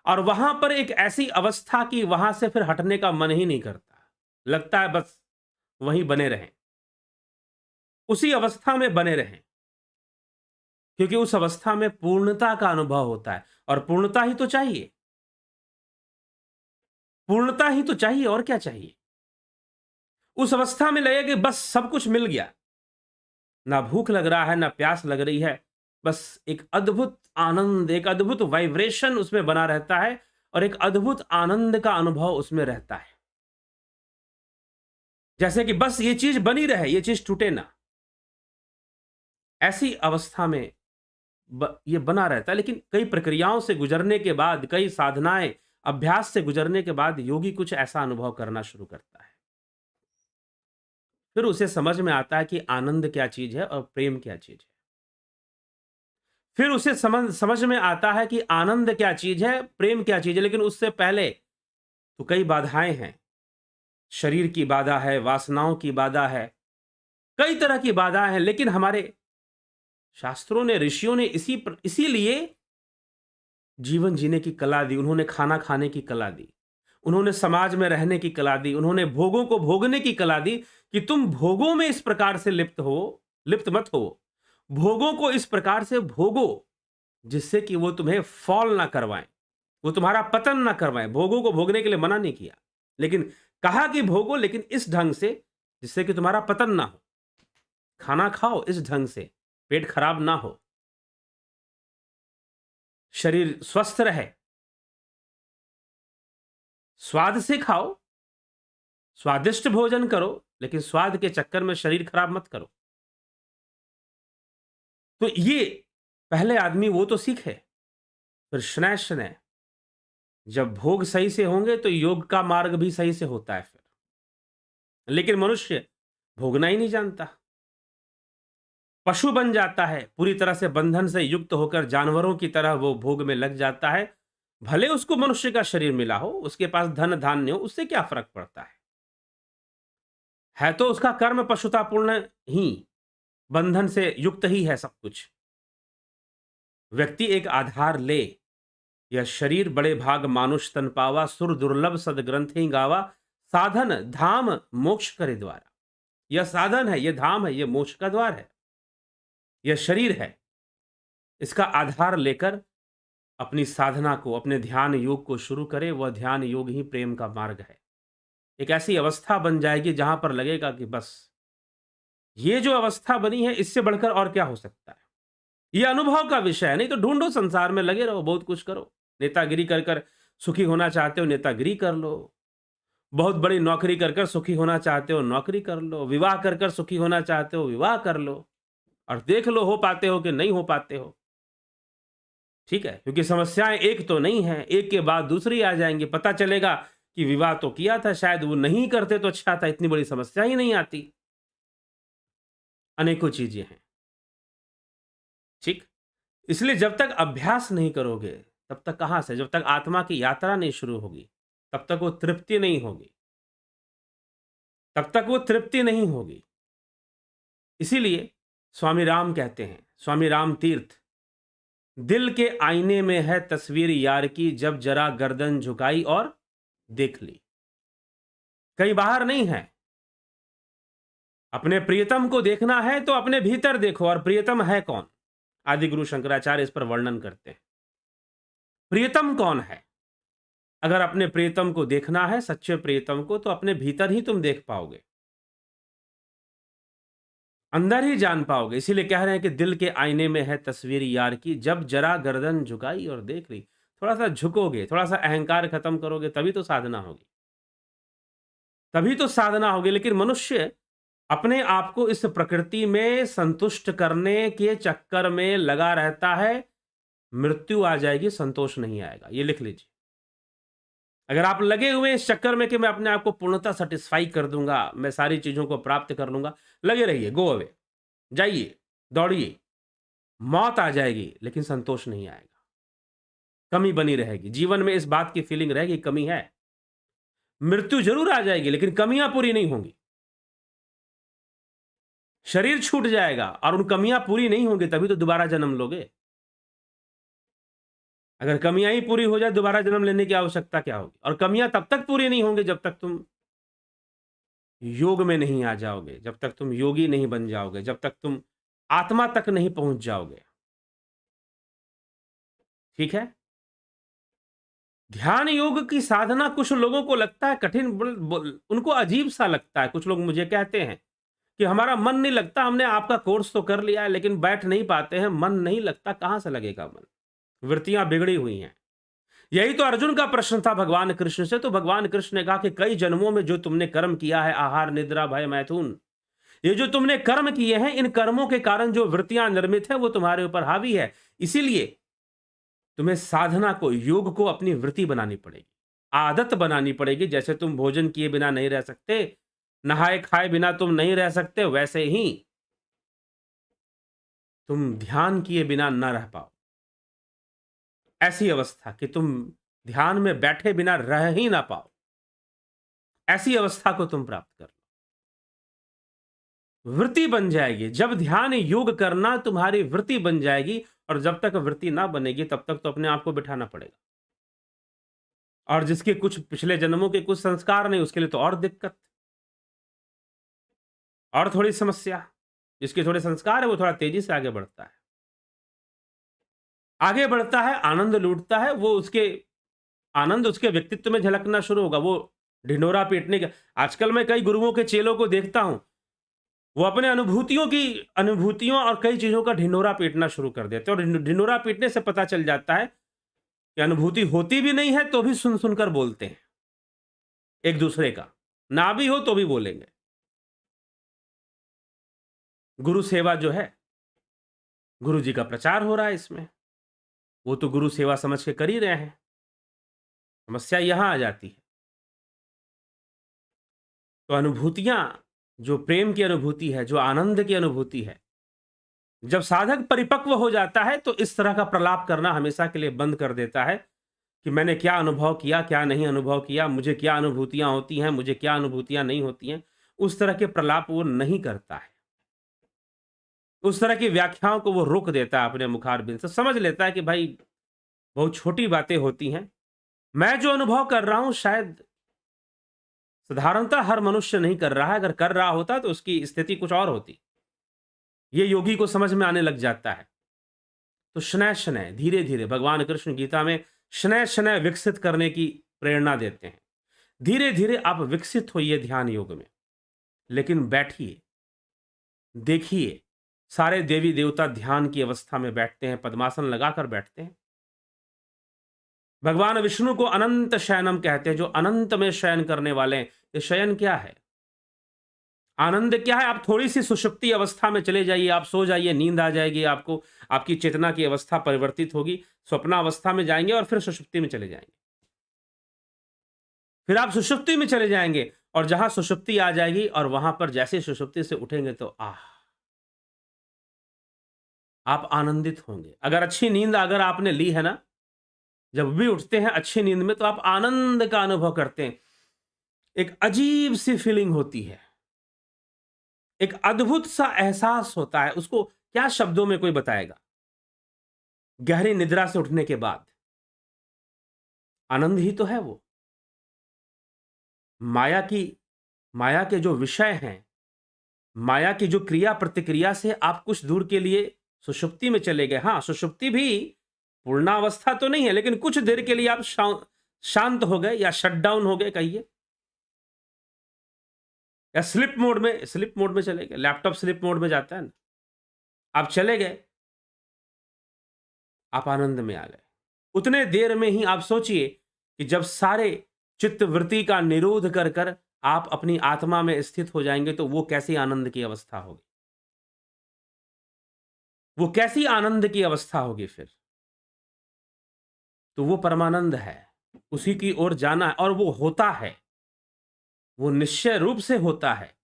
Speaker 1: और वहां पर एक ऐसी अवस्था की वहां से फिर हटने का मन ही नहीं करता, लगता है बस वहीं बने रहें, उसी अवस्था में बने रहें, क्योंकि उस अवस्था में पूर्णता का अनुभव होता है। और पूर्णता ही तो चाहिए, पूर्णता ही तो चाहिए, और क्या चाहिए। उस अवस्था में लगे कि बस सब कुछ मिल गया, ना भूख लग रहा है, ना प्यास लग रही है, बस एक अद्भुत आनंद, एक अद्भुत वाइब्रेशन उसमें बना रहता है और एक अद्भुत आनंद का अनुभव उसमें रहता है, जैसे कि बस ये चीज बनी रहे, ये चीज टूटे ना। ऐसी अवस्था में ये बना रहता है। लेकिन कई प्रक्रियाओं से गुजरने के बाद, कई साधनाएं, अभ्यास से गुजरने के बाद योगी कुछ ऐसा अनुभव करना शुरू करता है। फिर उसे समझ में आता है कि आनंद क्या चीज है और प्रेम क्या चीज है। फिर उसे समझ में आता है कि आनंद क्या चीज है, प्रेम क्या चीज है। लेकिन उससे पहले तो कई बाधाएं हैं। शरीर की बाधा है, वासनाओं की बाधा है, कई तरह की बाधाएं हैं। लेकिन हमारे शास्त्रों ने, ऋषियों ने इसीलिए जीवन जीने की कला दी। उन्होंने खाना खाने की कला दी, उन्होंने समाज में रहने की कला दी, उन्होंने भोगों को भोगने की कला दी कि तुम भोगों में इस प्रकार से लिप्त मत हो। भोगों को इस प्रकार से भोगो जिससे कि वो तुम्हें फॉल ना करवाएं, वो तुम्हारा पतन ना करवाएं। भोगों को भोगने के लिए मना नहीं किया, लेकिन कहा कि भोगो, लेकिन इस ढंग से जिससे कि तुम्हारा पतन ना हो। खाना खाओ इस ढंग से, पेट खराब ना हो, शरीर स्वस्थ रहे। स्वाद से खाओ, स्वादिष्ट भोजन करो, लेकिन स्वाद के चक्कर में शरीर खराब मत करो। तो ये पहले आदमी वो तो सीखे, फिर शनैः शनैः जब भोग सही से होंगे तो योग का मार्ग भी सही से होता है फिर। लेकिन मनुष्य भोगना ही नहीं जानता, पशु बन जाता है, पूरी तरह से बंधन से युक्त होकर जानवरों की तरह वो भोग में लग जाता है। भले उसको मनुष्य का शरीर मिला हो, उसके पास धन धान्य हो, उससे क्या फर्क पड़ता है तो उसका कर्म पशुतापूर्ण ही, बंधन से युक्त ही है सब कुछ। व्यक्ति एक आधार ले, यह शरीर बड़े भाग मानुष तन पावा, सुर दुर्लभ सदग्रंथि गावा, साधन धाम मोक्ष करे द्वारा। यह साधन है, यह धाम है, यह मोक्ष का द्वार है, यह शरीर है। इसका आधार लेकर अपनी साधना को, अपने ध्यान योग को शुरू करे। वह ध्यान योग ही प्रेम का मार्ग है। एक ऐसी अवस्था बन जाएगी जहां पर लगेगा कि बस ये जो अवस्था बनी है, इससे बढ़कर और क्या हो सकता है। यह अनुभव का विषय है। नहीं तो ढूंढो, संसार में लगे रहो, बहुत कुछ करो, नेतागिरी कर कर सुखी होना चाहते हो, नेतागिरी कर लो। बहुत बड़ी नौकरी कर कर सुखी होना चाहते हो, नौकरी कर लो। विवाह कर कर सुखी होना चाहते हो, विवाह कर लो और देख लो हो पाते हो कि नहीं हो पाते हो। ठीक है? क्योंकि समस्याएँ एक तो नहीं हैं, एक के बाद दूसरी आ जाएँगी। पता चलेगा कि विवाह तो किया था, शायद वो नहीं करते तो अच्छा था, इतनी बड़ी समस्या ही नहीं आती। अनेकों चीज़ें हैं। ठीक? इसलिए जब तक अभ्यास नहीं करोगे, तब तक कहाँ से? जब तक आत्मा की यात्रा नहीं शुरू होगी, तब तक वो तृप्ति नहीं होगी। तब तक वो तृप्ति नहीं होगी। इसीलिए स्वामी राम कहते हैं, स्वामी राम तीर्थ, दिल के आईने में है तस्वीर यार की, जब जरा गर्दन झुकाई और देख ली। कहीं बाहर नहीं है। अपने प्रियतम को देखना है तो अपने भीतर देखो, और प्रियतम है कौन? आदि गुरु शंकराचार्य इस पर वर्णन करते हैं। प्रियतम कौन है? अगर अपने प्रियतम को देखना है, सच्चे प्रियतम को, तो अपने भीतर ही तुम देख पाओगे, अंदर ही जान पाओगे। इसीलिए कह रहे हैं कि दिल के आईने में है तस्वीर यार की, जब जरा गर्दन झुकाई और देख ली। थोड़ा सा झुकोगे, थोड़ा सा अहंकार खत्म करोगे, तभी तो साधना होगी, तभी तो साधना होगी। लेकिन मनुष्य अपने आप को इस प्रकृति में संतुष्ट करने के चक्कर में लगा रहता है। मृत्यु आ जाएगी, संतोष नहीं आएगा। ये लिख लीजिए। अगर आप लगे हुए हैं इस चक्कर में कि मैं अपने आप को पूर्णतः सेटिस्फाई कर दूंगा, मैं सारी चीजों को प्राप्त कर लूंगा, लगे रहिए, गो अवे, जाइए, दौड़िए। मौत आ जाएगी लेकिन संतोष नहीं आएगा, कमी बनी रहेगी। जीवन में इस बात की फीलिंग रहेगी, कमी है। मृत्यु जरूर आ जाएगी लेकिन कमियां पूरी नहीं होंगी। शरीर छूट जाएगा और उन कमियां पूरी नहीं होंगी, तभी तो दोबारा जन्म लोगे। अगर कमियां ही पूरी हो जाए, दोबारा जन्म लेने की आवश्यकता क्या होगी? और कमियां तब तक पूरी नहीं होंगी जब तक तुम योग में नहीं आ जाओगे, जब तक तुम योगी नहीं बन जाओगे, जब तक तुम आत्मा तक नहीं पहुंच जाओगे। ठीक है? ध्यान योग की साधना कुछ लोगों को लगता है कठिन, उनको अजीब सा लगता है। कुछ लोग मुझे कहते हैं कि हमारा मन नहीं लगता, हमने आपका कोर्स तो कर लिया है लेकिन बैठ नहीं पाते हैं, मन नहीं लगता। कहां से लगेगा मन? वृत्तियां बिगड़ी हुई हैं। यही तो अर्जुन का प्रश्न था भगवान कृष्ण से। तो भगवान कृष्ण ने कहा कि कई जन्मों में जो तुमने कर्म किया है, आहार निद्रा भय मैथुन, ये जो तुमने कर्म किए हैं, इन कर्मों के कारण जो वृत्तियां निर्मित है वो तुम्हारे ऊपर हावी है। इसीलिए तुम्हें साधना को, योग को अपनी वृत्ति बनानी पड़ेगी, आदत बनानी पड़ेगी। जैसे तुम भोजन किए बिना नहीं रह सकते, नहाए खाए बिना तुम नहीं रह सकते, वैसे ही तुम ध्यान किए बिना न रह पाओ। ऐसी अवस्था कि तुम ध्यान में बैठे बिना रह ही ना पाओ, ऐसी अवस्था को तुम प्राप्त कर लो। वृत्ति बन जाएगी। जब ध्यान योग करना तुम्हारी वृत्ति बन जाएगी, और जब तक वृत्ति ना बनेगी तब तक तो अपने आप को बिठाना पड़ेगा। और जिसके कुछ पिछले जन्मों के कुछ संस्कार नहीं, उसके लिए तो और दिक्कत और थोड़ी समस्या। जिसके थोड़े संस्कार है वो थोड़ा तेजी से आगे बढ़ता है, आगे बढ़ता है, आनंद लूटता है। वो उसके आनंद उसके व्यक्तित्व में झलकना शुरू होगा। वो ढिंढोरा पीटने का, आजकल मैं कई गुरुओं के चेलों को देखता हूं, वो अपने अनुभूतियों और कई चीजों का ढिंढोरा पीटना शुरू कर देते हैं। और ढिंढोरा पीटने से पता चल जाता है कि अनुभूति होती भी नहीं है तो भी सुन सुनकर बोलते हैं एक दूसरे का, ना भी हो तो भी बोलेंगे। गुरु सेवा जो है, गुरु जी का प्रचार हो रहा है इसमें, वो तो गुरु सेवा समझ के कर ही रहे हैं। समस्या यहां आ जाती है। तो अनुभूतियां, जो प्रेम की अनुभूति है, जो आनंद की अनुभूति है, जब साधक परिपक्व हो जाता है तो इस तरह का प्रलाप करना हमेशा के लिए बंद कर देता है कि मैंने क्या अनुभव किया, क्या नहीं अनुभव किया, मुझे क्या अनुभूतियां होती हैं, मुझे क्या अनुभूतियां नहीं होती हैं। उस तरह के प्रलाप वो नहीं करता है। उस तरह की व्याख्याओं को वो रोक देता है अपने मुखारबिंद से। समझ लेता है कि भाई बहुत छोटी बातें होती हैं। मैं जो अनुभव कर रहा हूं शायद साधारणतः हर मनुष्य नहीं कर रहा है। अगर कर रहा होता तो उसकी स्थिति कुछ और होती। ये योगी को समझ में आने लग जाता है। तो शनैः शनैः, धीरे धीरे, भगवान कृष्ण गीता में शनैः शनैः विकसित करने की प्रेरणा देते हैं। धीरे धीरे आप विकसित होइए ध्यान योग में, लेकिन बैठिए, देखिए। सारे देवी देवता ध्यान की अवस्था में बैठते हैं, पद्मासन लगाकर बैठते हैं। भगवान विष्णु को अनंत शयनम कहते हैं, जो अनंत में शयन करने वाले हैं। ये शयन क्या है? आनंद क्या है? आप थोड़ी-सी सुषुप्ति अवस्था में चले जाइए, आप सो जाइए, नींद आ जाएगी आपको, आपकी चेतना की अवस्था परिवर्तित होगी, स्वप्नावस्था में जाएँगे और फिर सुषुप्ति में चले जाएँगे। फिर आप सुषुप्ति में चले जाएँगे और जहाँ सुषुप्ति आ जाएगी और वहाँ पर जैसे सुषुप्ति से उठेंगे तो आप आनंदित होंगे। अगर अच्छी नींद अगर आपने ली है ना, जब भी उठते हैं अच्छी नींद में तो आप आनंद का अनुभव करते हैं। एक अजीब-सी फीलिंग होती है। एक अद्भुत सा एहसास होता है, उसको क्या शब्दों में कोई बताएगा? गहरी निद्रा से उठने के बाद आनंद ही तो है वो। माया की माया के जो विषय हैं, माया की जो क्रिया प्रतिक्रिया से आप कुछ दूर के लिए सुषुप्ति में चले गए। हाँ, सुषुप्ति भी पूर्णावस्था तो नहीं है, लेकिन कुछ देर के लिए आप शांत हो गए या शट डाउन हो गए कहिए, या स्लिप मोड में चले गए। लैपटॉप स्लिप मोड में जाता है ना, आप चले गए, आप आनंद में आ गए। उतने देर में ही आप सोचिए कि जब सारे चित्त वृत्ति का निरोध कर कर आप अपनी आत्मा में स्थित हो जाएंगे तो वो कैसी आनंद की अवस्था होगी। वो कैसी आनंद की अवस्था होगी फिर। तो वो परमानंद है, उसी की ओर जाना है और वो होता है, वो निश्चय रूप से होता है।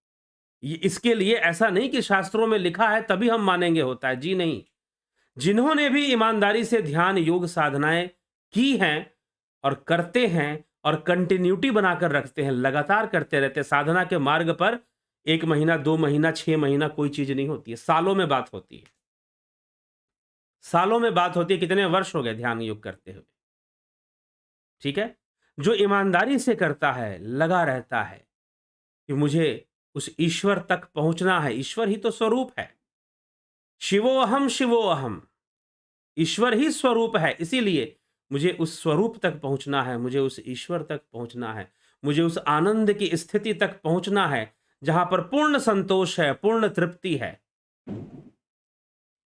Speaker 1: ये इसके लिए ऐसा नहीं कि शास्त्रों में लिखा है तभी हम मानेंगे होता है, जी नहीं। जिन्होंने भी ईमानदारी से ध्यान योग साधनाएं की हैं और करते हैं और कंटिन्यूटी बनाकर रखते हैं, लगातार करते रहते हैं साधना के मार्ग पर, 1 महीना 2 महीना 6 महीना कोई चीज नहीं होती है, सालों में बात होती है। सालों में बात होती है, कितने वर्ष हो गए ध्यान योग करते हुए। ठीक है, जो ईमानदारी से करता है, लगा रहता है कि मुझे उस ईश्वर तक पहुंचना है। ईश्वर ही तो स्वरूप है, शिवोहम शिवोहम, ईश्वर ही स्वरूप है। इसीलिए मुझे उस स्वरूप तक पहुंचना है, मुझे उस ईश्वर तक पहुंचना है, मुझे उस आनंद की स्थिति तक पहुंचना है जहां पर पूर्ण संतोष है, पूर्ण तृप्ति है।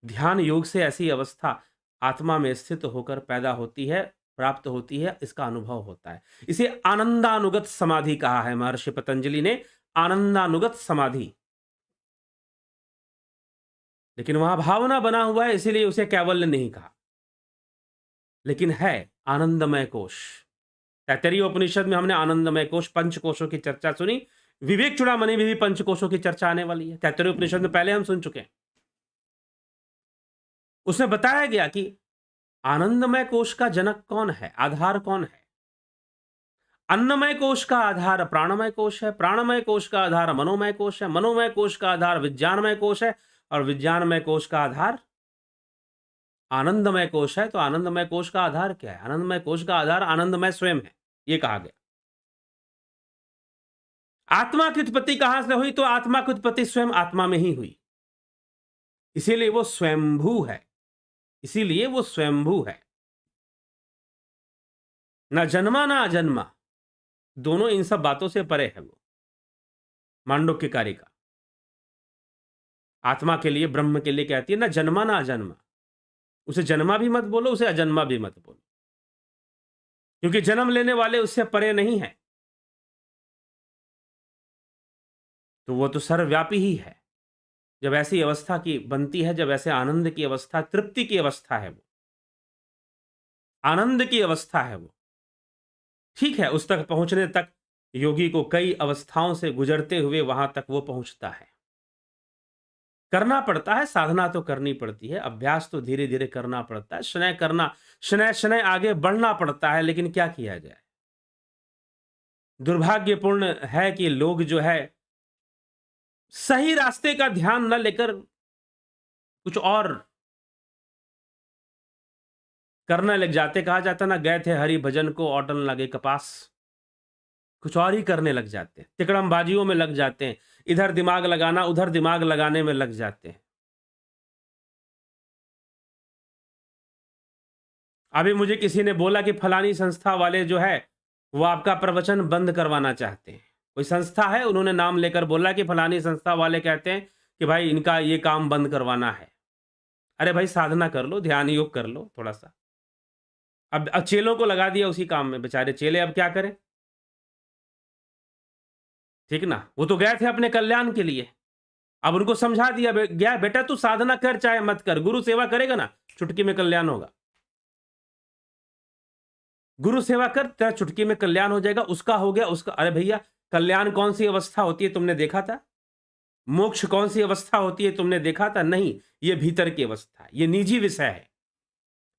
Speaker 1: ध्यान योग से ऐसी अवस्था आत्मा में स्थित होकर पैदा होती है, प्राप्त होती है, इसका अनुभव होता है। इसे आनंदानुगत समाधि कहा है महर्षि पतंजलि ने, आनंदानुगत समाधि। लेकिन वहां भावना बना हुआ है, इसीलिए उसे कैवल्य नहीं कहा, लेकिन है आनंदमय कोश। तैत्तरीय उपनिषद में हमने आनंदमय कोश, पंच कोशों की चर्चा सुनी। विवेक चूड़ामणि में भी पंच कोशों की चर्चा आने वाली है, तैत्तरीय उपनिषद में पहले हम सुन चुके हैं। उसमें बताया गया कि आनंदमय कोश का जनक कौन है, आधार कौन है। अन्नमय कोश का आधार प्राणमय कोश है, प्राणमय कोश का आधार मनोमय कोश है, मनोमय कोश का आधार विज्ञानमय कोश है, और विज्ञानमय कोश का आधार आनंदमय कोश है। तो आनंदमय कोश का आधार क्या है? आनंदमय कोश का आधार आनंदमय स्वयं है, ये कहा गया। आत्मा की उत्पत्ति कहां से हुई? तो आत्मा की उत्पत्ति स्वयं आत्मा में ही हुई, इसीलिए वो स्वयंभू है, इसीलिए वो स्वयंभू है। ना जन्मा ना अजन्मा, दोनों इन सब बातों से परे है वो। मांडुक्य कारिका आत्मा के लिए, ब्रह्म के लिए कहती है ना जन्मा ना अजन्मा। उसे जन्मा भी मत बोलो, उसे अजन्मा भी मत बोलो, क्योंकि जन्म लेने वाले उससे परे नहीं है, तो वो तो सर्वव्यापी ही है। जब ऐसी अवस्था की बनती है, जब ऐसे आनंद की अवस्था, तृप्ति की अवस्था है, वो आनंद की अवस्था है वो, ठीक है। उस तक पहुंचने तक योगी को कई अवस्थाओं से गुजरते हुए वहां तक वो पहुंचता है। करना पड़ता है, साधना तो करनी पड़ती है, अभ्यास तो धीरे धीरे करना पड़ता है, शनय शनय आगे बढ़ना पड़ता है, लेकिन क्या किया जाए। दुर्भाग्यपूर्ण है कि लोग जो है सही रास्ते का ध्यान न लेकर कुछ और करने लग जाते। कहा जाता ना, गए थे हरि भजन को औटन लगे कपास, कुछ और ही करने लग जाते हैं, तिकड़मबाजियों में लग जाते हैं, इधर दिमाग लगाना उधर दिमाग लगाने में लग जाते हैं। अभी मुझे किसी ने बोला कि फलानी संस्था वाले जो है वो आपका प्रवचन बंद करवाना चाहते हैं। कोई संस्था है, उन्होंने नाम लेकर बोला कि फलानी संस्था वाले कहते हैं कि भाई इनका ये काम बंद करवाना है। अरे भाई साधना कर लो, ध्यान योग कर लो थोड़ा सा, अब चेलों को लगा दिया उसी काम में, बेचारे चेले अब क्या करें? ठीक ना? वो तो गए थे अपने कल्याण के लिए। अब उनको समझा दिया गया, बेटा तू साधना कर चाहे मत कर, गुरु सेवा करेगा ना, चुटकी में कल्याण होगा। गुरु सेवा कर, तेरा चुटकी में कल्याण हो जाएगा, उसका हो गया, उसका। अरे भैया, कल्याण कौन सी अवस्था होती है तुमने देखा था? मोक्ष कौन सी अवस्था होती है तुमने देखा था? नहीं, ये भीतर की अवस्था है, ये निजी विषय है।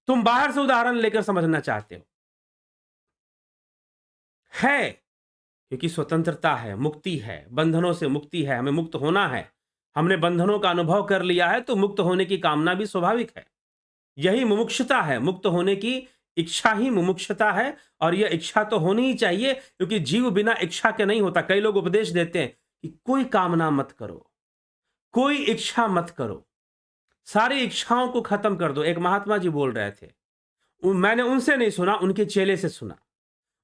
Speaker 1: तुम बाहर से उदाहरण लेकर समझना चाहते हो। है, क्योंकि स्वतंत्रता है, मुक्ति है, बंधनों से मुक्ति है, हमें मुक्त होना है। हमने बंधनों का अनुभव कर लिया है, तो मुक्त होने की कामना भी स्वाभाविक है। यही मुमुक्षुता है, मुक्त होने की इच्छा ही मुमुक्षुता है। और यह इच्छा तो होनी ही चाहिए, क्योंकि जीव बिना इच्छा के नहीं होता। कई लोग उपदेश देते हैं कि कोई कामना मत करो, कोई इच्छा मत करो, सारी इच्छाओं को खत्म कर दो। एक महात्मा जी बोल रहे थे, मैंने उनसे नहीं सुना, उनके चेले से सुना।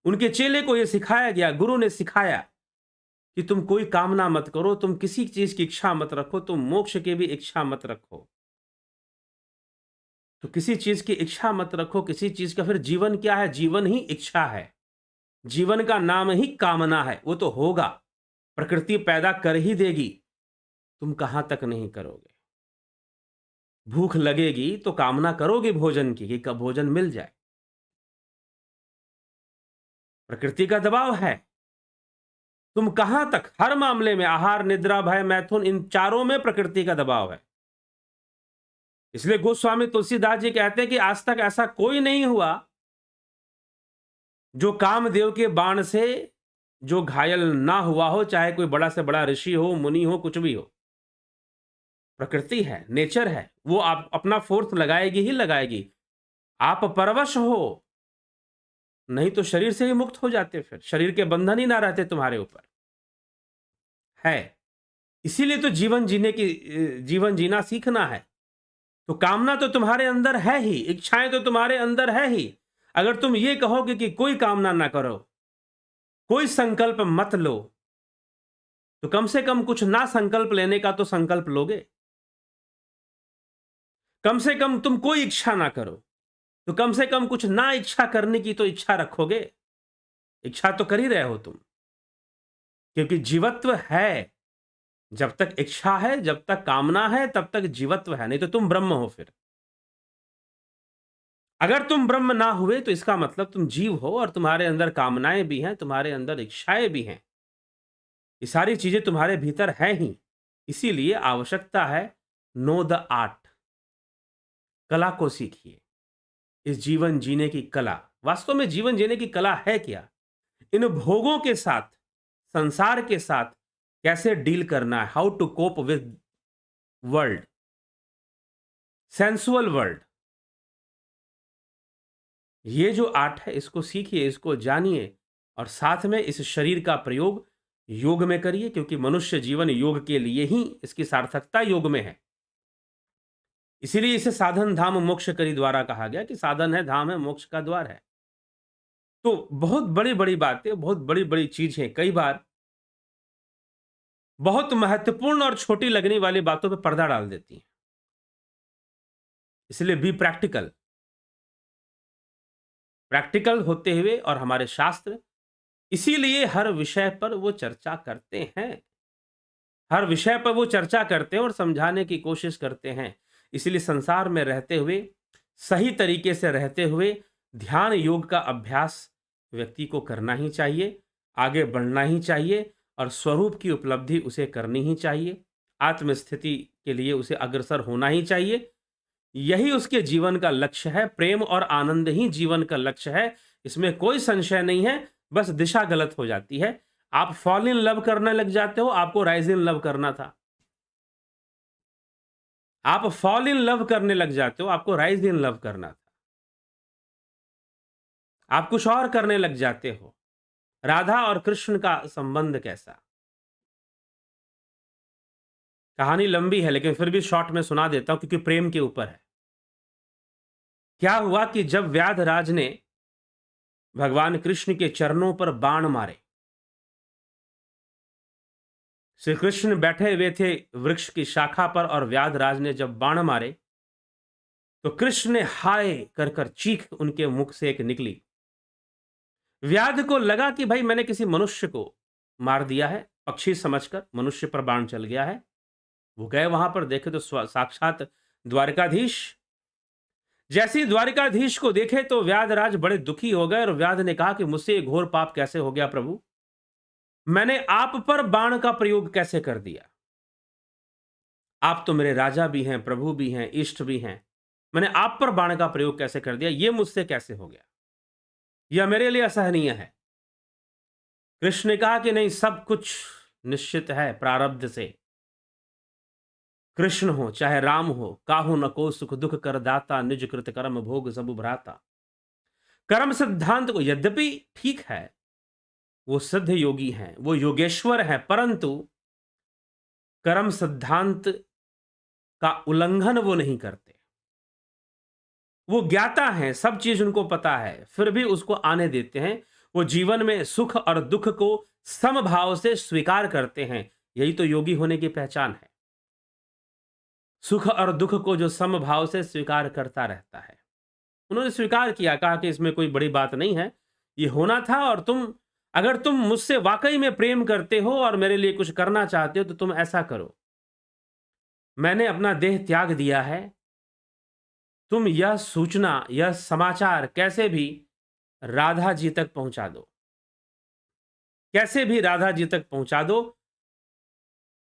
Speaker 1: उनके चेले को यह सिखाया गया, गुरु ने सिखाया कि तुम कोई कामना मत करो, तुम किसी चीज की इच्छा मत रखो, तुम मोक्ष की भी इच्छा मत रखो। तो किसी चीज की इच्छा मत रखो, किसी चीज का। फिर जीवन क्या है? जीवन ही इच्छा है, जीवन का नाम ही कामना है। वो तो होगा, प्रकृति पैदा कर ही देगी, तुम कहां तक नहीं करोगे। भूख लगेगी तो कामना करोगे भोजन की, कि कब भोजन मिल जाए। प्रकृति का दबाव है। तुम कहां तक, हर मामले में, आहार, निद्रा, भय, मैथुन, इन चारों में प्रकृति का दबाव है। इसलिए गोस्वामी तुलसीदास जी कहते हैं कि आज तक ऐसा कोई नहीं हुआ जो कामदेव के बाण से जो घायल ना हुआ हो, चाहे कोई बड़ा से बड़ा ऋषि हो, मुनि हो, कुछ भी हो। प्रकृति है, नेचर है, वो आप अपना फोर्स लगाएगी ही लगाएगी। आप परवश हो, नहीं तो शरीर से ही मुक्त हो जाते, फिर शरीर के बंधन ही ना रहते तुम्हारे ऊपर। है, इसीलिए तो जीवन जीना सीखना है। तो कामना तो तुम्हारे अंदर है ही, इच्छाएं तो तुम्हारे अंदर है ही। अगर तुम ये कहोगे कि कोई कामना ना करो, कोई संकल्प मत लो, तो कम से कम कुछ ना संकल्प लेने का तो संकल्प लोगे। कम से कम तुम कोई इच्छा ना करो, तो कम से कम कुछ ना इच्छा करने की तो इच्छा रखोगे। इच्छा तो कर ही रहे हो तुम, क्योंकि जीवत्व है। जब तक इच्छा है, जब तक कामना है, तब तक जीवत्व है, नहीं तो तुम ब्रह्म हो। फिर अगर तुम ब्रह्म ना हुए तो इसका मतलब तुम जीव हो, और तुम्हारे अंदर कामनाएं भी हैं, तुम्हारे अंदर इच्छाएं भी हैं। ये सारी चीजें तुम्हारे भीतर हैं ही। इसीलिए आवश्यकता है नो द आर्ट, कला को सीखिए। इस जीवन जीने की कला, वास्तव में जीवन जीने की कला है क्या? इन भोगों के साथ, संसार के साथ कैसे डील करना है, how to cope with world, sensual world. ये जो आर्ट है, इसको सीखिए, इसको जानिए, और साथ में इस शरीर का प्रयोग योग में करिए, क्योंकि मनुष्य जीवन योग के लिए ही, इसकी सार्थकता योग में है। इसीलिए इसे साधन धाम मोक्ष करी द्वारा कहा गया, कि साधन है, धाम है, मोक्ष का द्वार है। तो बहुत बड़ी बड़ी बातें, बहुत बड़ी बड़ी चीजें कई बार बहुत महत्वपूर्ण और छोटी लगने वाली बातों पर पर्दा डाल देती हैं। इसलिए बी प्रैक्टिकल। प्रैक्टिकल होते हुए, और हमारे शास्त्र इसीलिए हर विषय पर वो चर्चा करते हैं, हर विषय पर वो चर्चा करते हैं और समझाने की कोशिश करते हैं। इसीलिए संसार में रहते हुए, सही तरीके से रहते हुए, ध्यान योग का अभ्यास व्यक्ति को करना ही चाहिए, आगे बढ़ना ही चाहिए, और स्वरूप की उपलब्धि उसे करनी ही चाहिए। आत्मस्थिति के लिए उसे अग्रसर होना ही चाहिए। यही उसके जीवन का लक्ष्य है। प्रेम और आनंद ही जीवन का लक्ष्य है, इसमें कोई संशय नहीं है। बस दिशा गलत हो जाती है। आप फॉल इन लव करने लग जाते हो, आपको राइज इन लव करना था। आप फॉल इन लव करने लग जाते हो, आपको राइज इन लव करना था। आप कुछ और करने लग जाते हो। राधा और कृष्ण का संबंध कैसा? कहानी लंबी है, लेकिन फिर भी शॉर्ट में सुना देता हूं, क्योंकि प्रेम के ऊपर है। क्या हुआ कि जब व्याधराज ने भगवान कृष्ण के चरणों पर बाण मारे, श्री कृष्ण बैठे हुए थे वृक्ष की शाखा पर, और व्याधराज ने जब बाण मारे, तो कृष्ण ने हाय कर कर चीख उनके मुख से एक निकली। व्याध को लगा कि भाई मैंने किसी मनुष्य को मार दिया है, पक्षी समझकर मनुष्य पर बाण चल गया है। वो गए वहां पर, देखे तो साक्षात द्वारकाधीश। जैसे ही द्वारकाधीश को देखे तो व्याधराज बड़े दुखी हो गए और व्याध ने कहा कि मुझसे ये घोर पाप कैसे हो गया प्रभु, मैंने आप पर बाण का प्रयोग कैसे कर दिया? आप तो मेरे राजा भी हैं, प्रभु भी हैं, इष्ट भी हैं, मैंने आप पर बाण का प्रयोग कैसे कर दिया? ये मुझसे कैसे हो गया? यह मेरे लिए असहनीय है। कृष्ण ने कहा कि नहीं, सब कुछ निश्चित है प्रारब्ध से। कृष्ण हो चाहे राम हो, काहू न को सुख दुख कर दाता, निज कृत कर्म भोग सबु भ्राता। कर्म सिद्धांत को यद्यपि ठीक है, वो सिद्ध योगी हैं, वो योगेश्वर हैं, परंतु कर्म सिद्धांत का उल्लंघन वो नहीं करते। वो ज्ञाता हैं, सब चीज उनको पता है, फिर भी उसको आने देते हैं। वो जीवन में सुख और दुख को समभाव से स्वीकार करते हैं। यही तो योगी होने की पहचान है, सुख और दुख को जो समभाव से स्वीकार करता रहता है। उन्होंने स्वीकार किया, कहा कि इसमें कोई बड़ी बात नहीं है, ये होना था, और अगर तुम मुझसे वाकई में प्रेम करते हो और मेरे लिए कुछ करना चाहते हो तो तुम ऐसा करो, मैंने अपना देह त्याग दिया है, तुम यह सूचना, यह समाचार कैसे भी राधा जी तक पहुंचा दो, कैसे भी राधा जी तक पहुंचा दो।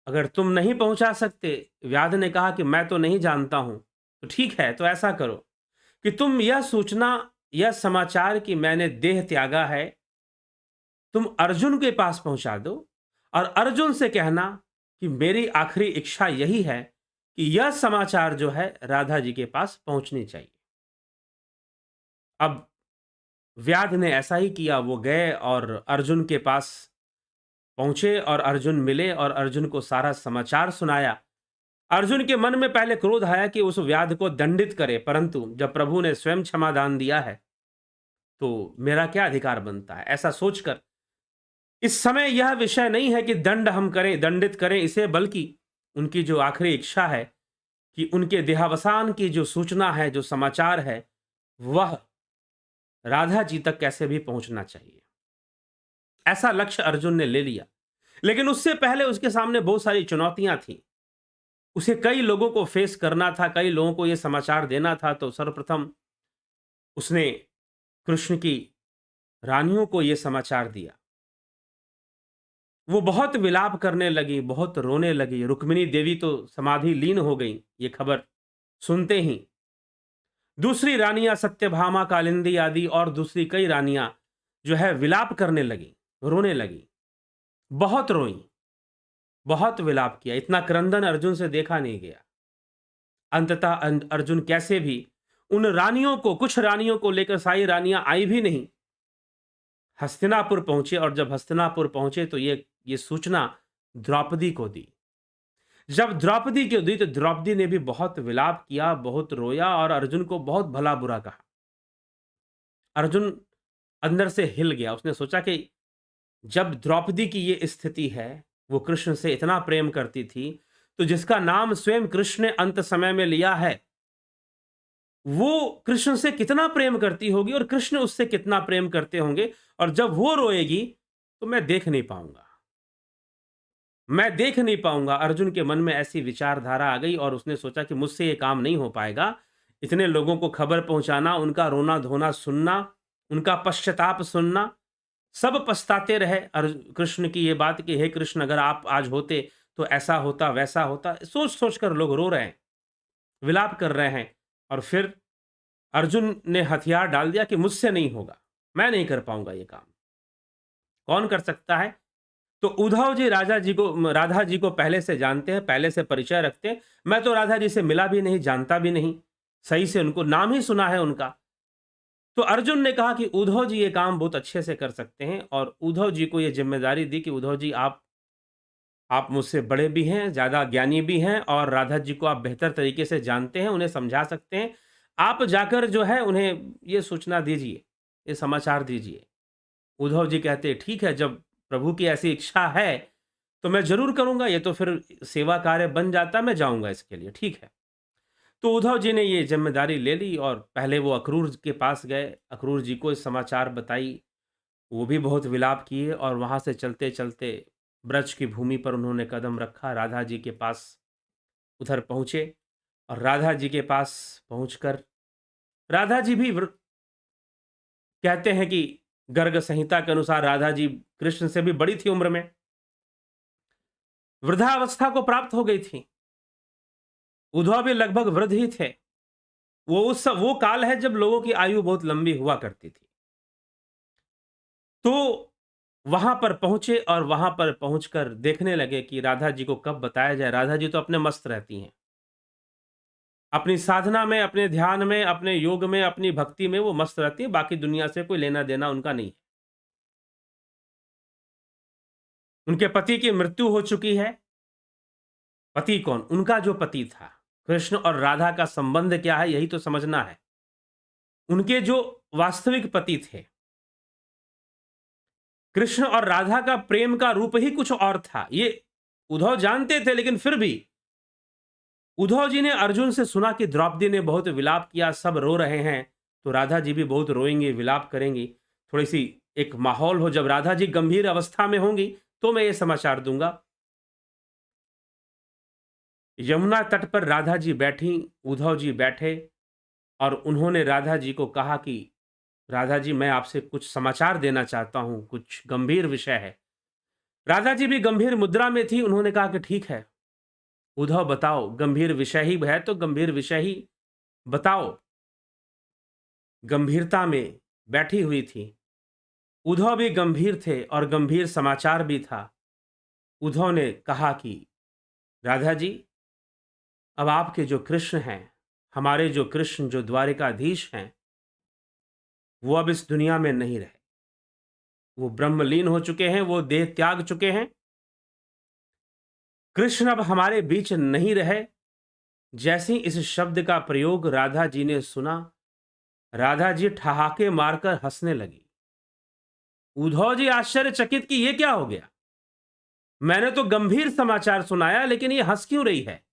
Speaker 1: अगर तुम नहीं पहुंचा सकते, व्याध ने कहा कि मैं तो नहीं जानता हूं, तो ठीक है, तो ऐसा करो कि तुम यह सूचना, यह समाचार कि मैंने देह त्यागा है, तुम अर्जुन के पास पहुंचा दो और अर्जुन से कहना कि मेरी आखिरी इच्छा यही है कि यह समाचार जो है राधा जी के पास पहुंचनी चाहिए। अब व्याध ने ऐसा ही किया, वो गए और अर्जुन के पास पहुंचे और अर्जुन मिले और अर्जुन को सारा समाचार सुनाया। अर्जुन के मन में पहले क्रोध आया कि उस व्याध को दंडित करे, परंतु जब प्रभु ने स्वयं क्षमादान दिया है तो मेरा क्या अधिकार बनता है, ऐसा सोचकर इस समय यह विषय नहीं है कि दंड हम करें, दंडित करें इसे, बल्कि उनकी जो आखिरी इच्छा है कि उनके देहावसान की जो सूचना है, जो समाचार है, वह राधा जी तक कैसे भी पहुंचना चाहिए। ऐसा लक्ष्य अर्जुन ने ले लिया, लेकिन उससे पहले उसके सामने बहुत सारी चुनौतियां थी। उसे कई लोगों को फेस करना था, कई लोगों को यह समाचार देना था। तो सर्वप्रथम उसने कृष्ण की रानियों को यह समाचार दिया। वो बहुत विलाप करने लगी, बहुत रोने लगी। रुक्मिणी देवी तो समाधि लीन हो गई ये खबर सुनते ही। दूसरी रानियां सत्यभामा, कालिंदी आदि और दूसरी कई रानियां जो है विलाप करने लगी, रोने लगी, बहुत रोई, बहुत विलाप किया। इतना क्रंदन अर्जुन से देखा नहीं गया। अंततः अर्जुन कैसे भी उन रानियों को, कुछ रानियों को लेकर, सारी रानियां आई भी नहीं, हस्तिनापुर पहुंचे। और जब हस्तिनापुर पहुंचे तो ये सूचना द्रौपदी को दी। जब द्रौपदी को दी तो द्रौपदी ने भी बहुत विलाप किया, बहुत रोया और अर्जुन को बहुत भला बुरा कहा। अर्जुन अंदर से हिल गया। उसने सोचा कि जब द्रौपदी की ये स्थिति है, वो कृष्ण से इतना प्रेम करती थी, तो जिसका नाम स्वयं कृष्ण ने अंत समय में लिया है, वो कृष्ण से कितना प्रेम करती होगी और कृष्ण उससे कितना प्रेम करते होंगे। और जब वो रोएगी तो मैं देख नहीं पाऊंगा, मैं देख नहीं पाऊंगा। अर्जुन के मन में ऐसी विचारधारा आ गई और उसने सोचा कि मुझसे ये काम नहीं हो पाएगा। इतने लोगों को खबर पहुंचाना, उनका रोना धोना सुनना, उनका पश्चाताप सुनना, सब पछताते रहे कृष्ण की ये बात कि हे कृष्ण, अगर आप आज होते तो ऐसा होता, वैसा होता। सोच सोच कर लोग रो रहे हैं, विलाप कर रहे हैं। और फिर अर्जुन ने हथियार डाल दिया कि मुझसे नहीं होगा, मैं नहीं कर पाऊंगा ये काम। कौन कर सकता है? तो उद्धव जी राधा जी को पहले से जानते हैं, पहले से परिचय रखते हैं। मैं तो राधा जी से मिला भी नहीं, जानता भी नहीं, सही से उनको नाम ही सुना है उनका। तो अर्जुन ने कहा कि उद्धव जी ये काम बहुत अच्छे से कर सकते हैं, और उद्धव जी को ये जिम्मेदारी दी कि उद्धव जी आप मुझसे बड़े भी हैं, ज्यादा ज्ञानी भी हैं, और राधा जी को आप बेहतर तरीके से जानते हैं, उन्हें समझा सकते हैं। आप जाकर जो है उन्हें ये सूचना दीजिए, ये समाचार दीजिए। उद्धव जी कहते ठीक है, जब प्रभु की ऐसी इच्छा है तो मैं जरूर करूंगा, ये तो फिर सेवा कार्य बन जाता, मैं जाऊंगा इसके लिए, ठीक है। तो उद्धव जी ने ये ज़िम्मेदारी ले ली और पहले वो अक्रूर के पास गए, अक्रूर जी को समाचार बताई, वो भी बहुत विलाप किए और वहाँ से चलते-चलते ब्रज की भूमि पर उन्होंने कदम रखा, राधा जी के पास उधर पहुँचे और राधा जी के पास पहुँचकर राधा जी भी कहते हैं कि गर्ग संहिता के अनुसार राधा जी कृष्ण से भी बड़ी थी उम्र में, वृद्धावस्था को प्राप्त हो गई थी। उद्धव भी लगभग वृद्ध ही थे। वो काल है जब लोगों की आयु बहुत लंबी हुआ करती थी। तो वहां पर पहुंचे और वहां पर पहुंचकर देखने लगे कि राधा जी को कब बताया जाए। राधा जी तो अपने मस्त रहती हैं, अपनी साधना में, अपने ध्यान में, अपने योग में, अपनी भक्ति में वो मस्त रहती है, बाकी दुनिया से कोई लेना देना उनका नहीं है। उनके पति की मृत्यु हो चुकी है। पति कौन? उनका जो पति था। कृष्ण और राधा का संबंध क्या है, यही तो समझना है। उनके जो वास्तविक पति थे, कृष्ण और राधा का प्रेम का रूप ही कुछ और था। ये उद्धव जानते थे, लेकिन फिर भी उद्धव जी ने अर्जुन से सुना कि द्रौपदी ने बहुत विलाप किया, सब रो रहे हैं, तो राधा जी भी बहुत रोएंगे, विलाप करेंगी। थोड़ी सी एक माहौल हो, जब राधा जी गंभीर अवस्था में होंगी तो मैं ये समाचार दूंगा। यमुना तट पर राधा जी बैठी, उद्धव जी बैठे और उन्होंने राधा जी को कहा कि राधा जी, मैं आपसे कुछ समाचार देना चाहता हूं, कुछ गंभीर विषय है। राधा जी भी गंभीर मुद्रा में थी। उन्होंने कहा कि ठीक है उद्धव, बताओ, गंभीर विषय ही है तो गंभीर विषय ही बताओ। गंभीरता में बैठी हुई थी। उद्धव भी गंभीर थे और गंभीर समाचार भी था। उद्धव ने कहा कि राधा जी, अब आपके जो कृष्ण हैं, हमारे जो कृष्ण जो द्वारिकाधीश हैं, वो अब इस दुनिया में नहीं रहे। वो ब्रह्मलीन हो चुके हैं, वो देह त्याग चुके हैं। कृष्ण अब हमारे बीच नहीं रहे। जैसे ही इस शब्द का प्रयोग राधा जी ने सुना, राधा जी ठहाके मारकर हंसने लगी। उद्धव जी आश्चर्यचकित कि ये क्या हो गया? मैंने तो गंभीर समाचार सुनाया, लेकिन ये हंस क्यों रही है?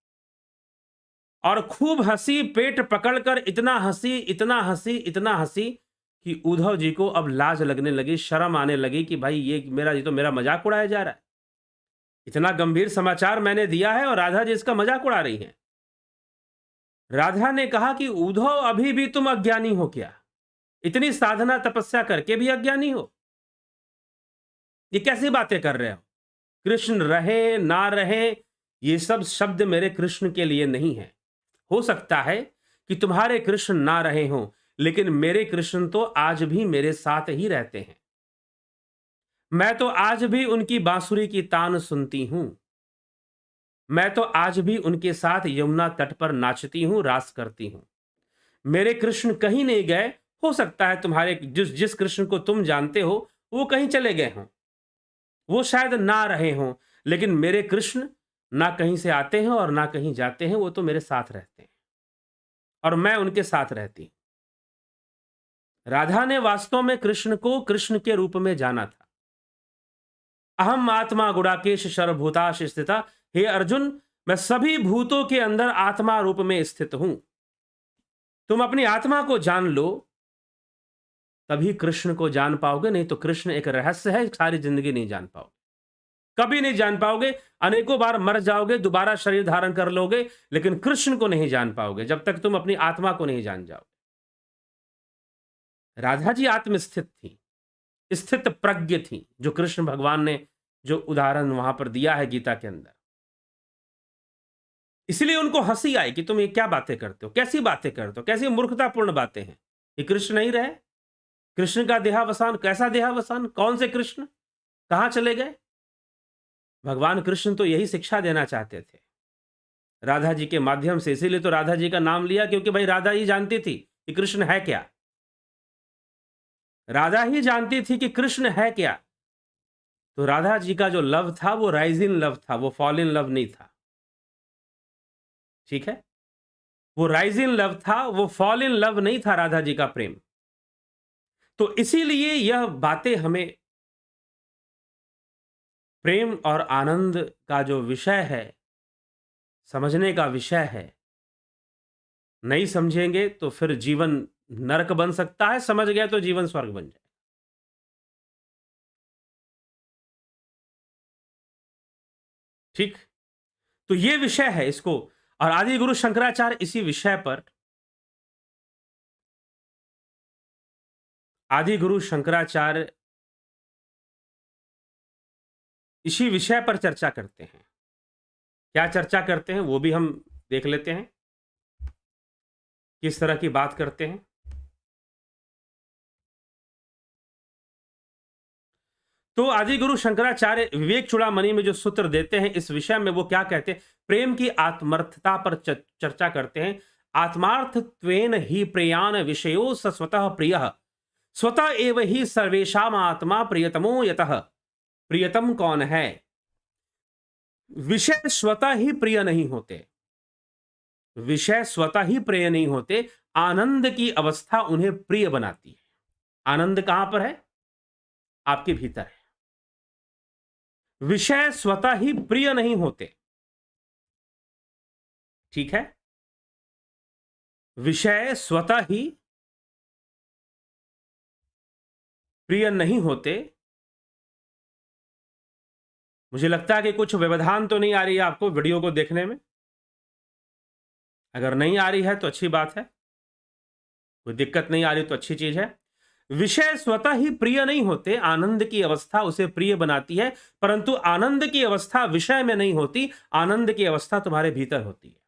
Speaker 1: और खूब हंसी, पेट पकड़कर इतना हंसी, इतना हंसी, इतना हंसी कि उद्धव जी को अब लाज लगने लगी, शर्म आने लगी कि भाई ये तो मेरा मजाक उड़ाया जा रहा है। इतना गंभीर समाचार मैंने दिया है और राधा जी इसका मजाक उड़ा रही हैं। राधा ने कहा कि उद्धव, अभी भी तुम अज्ञानी हो क्या? इतनी साधना तपस्या करके भी अज्ञानी हो? ये कैसी बातें कर रहे हो? कृष्ण रहे ना रहे, ये सब शब्द मेरे कृष्ण के लिए नहीं है। हो सकता है कि तुम्हारे कृष्ण ना रहे हों, लेकिन मेरे कृष्ण तो आज भी मेरे साथ ही रहते हैं। मैं तो आज भी उनकी बांसुरी की तान सुनती हूं। मैं तो आज भी उनके साथ यमुना तट पर नाचती हूं, रास करती हूं। मेरे कृष्ण कहीं नहीं गए। हो सकता है तुम्हारे जिस जिस कृष्ण को तुम जानते हो वो कहीं चले गए हों, वो शायद ना रहे हों, लेकिन मेरे कृष्ण ना कहीं से आते हैं और ना कहीं जाते हैं। वो तो मेरे साथ रहते हैं और मैं उनके साथ रहती हूं। राधा ने वास्तव में कृष्ण को कृष्ण के रूप में जाना था। अहम आत्मा गुड़ाकेश सर्वभूताश स्थिता। हे अर्जुन, मैं सभी भूतों के अंदर आत्मा रूप में स्थित हूं। तुम अपनी आत्मा को जान लो, तभी कृष्ण को जान पाओगे। नहीं तो कृष्ण एक रहस्य है, सारी जिंदगी नहीं जान पाओगे, कभी नहीं जान पाओगे। अनेकों बार मर जाओगे, दोबारा शरीर धारण कर लोगे, लेकिन कृष्ण को नहीं जान पाओगे जब तक तुम अपनी आत्मा को नहीं जान जाओगे। राधा जी आत्मस्थित थी, स्थित प्रज्ञ थी, जो कृष्ण भगवान ने जो उदाहरण वहां पर दिया है गीता के अंदर। इसलिए उनको हंसी आई कि तुम ये क्या बातें करते हो, कैसी बातें करते हो, कैसी मूर्खतापूर्ण बातें हैं। ये कृष्ण नहीं रहे। कृष्ण का देहावसान, कैसा देहावसान? कौन से कृष्ण? कहां चले गए? भगवान कृष्ण तो यही शिक्षा देना चाहते थे राधा जी के माध्यम से। इसीलिए तो राधा जी का नाम लिया, क्योंकि भाई राधा ही जानती थी कि कृष्ण है क्या। राधा ही जानती थी कि कृष्ण है क्या। तो राधा जी का जो लव था वो राइजिंग लव था, वो फॉल इन लव नहीं था। ठीक है, वो राइजिंग लव था, वो फॉल इन लव नहीं था राधा जी का प्रेम। तो इसीलिए यह बातें हमें प्रेम और आनंद का जो विषय है, समझने का विषय है, नहीं समझेंगे तो फिर जीवन नरक बन सकता है, समझ गए तो जीवन स्वर्ग बन जाए। ठीक? तो ये विषय है इसको। और आदि गुरु शंकराचार्य इसी विषय पर आदि गुरु शंकराचार्य इसी विषय पर चर्चा करते हैं। क्या चर्चा करते हैं वो भी हम देख लेते हैं, किस तरह की बात करते हैं। तो आदि गुरु शंकराचार्य विवेक चूड़ामणि में जो सूत्र देते हैं इस विषय में, वो क्या कहते हैं? प्रेम की आत्मर्थता पर चर्चा करते हैं। आत्मार्थत्वेन ही प्रियान विषयो स स्वतः प्रियः, स्वतः एव ही सर्वेषाम आत्मा प्रियतमो यतः। प्रियतम कौन है? विषय स्वतः ही प्रिय नहीं होते, विषय स्वतः ही प्रिय नहीं होते, आनंद की अवस्था उन्हें प्रिय बनाती है। आनंद कहां पर है? आपके भीतर है। विषय स्वतः ही प्रिय नहीं होते, ठीक है? विषय स्वतः ही प्रिय नहीं होते। मुझे लगता है कि कुछ व्यवधान तो नहीं आ रही है आपको वीडियो को देखने में। अगर नहीं आ रही है तो अच्छी बात है, कोई दिक्कत नहीं आ रही तो अच्छी चीज है। विषय स्वतः ही प्रिय नहीं होते, आनंद की अवस्था उसे प्रिय बनाती है, परंतु आनंद की अवस्था विषय में नहीं होती, आनंद की अवस्था तुम्हारे भीतर होती है।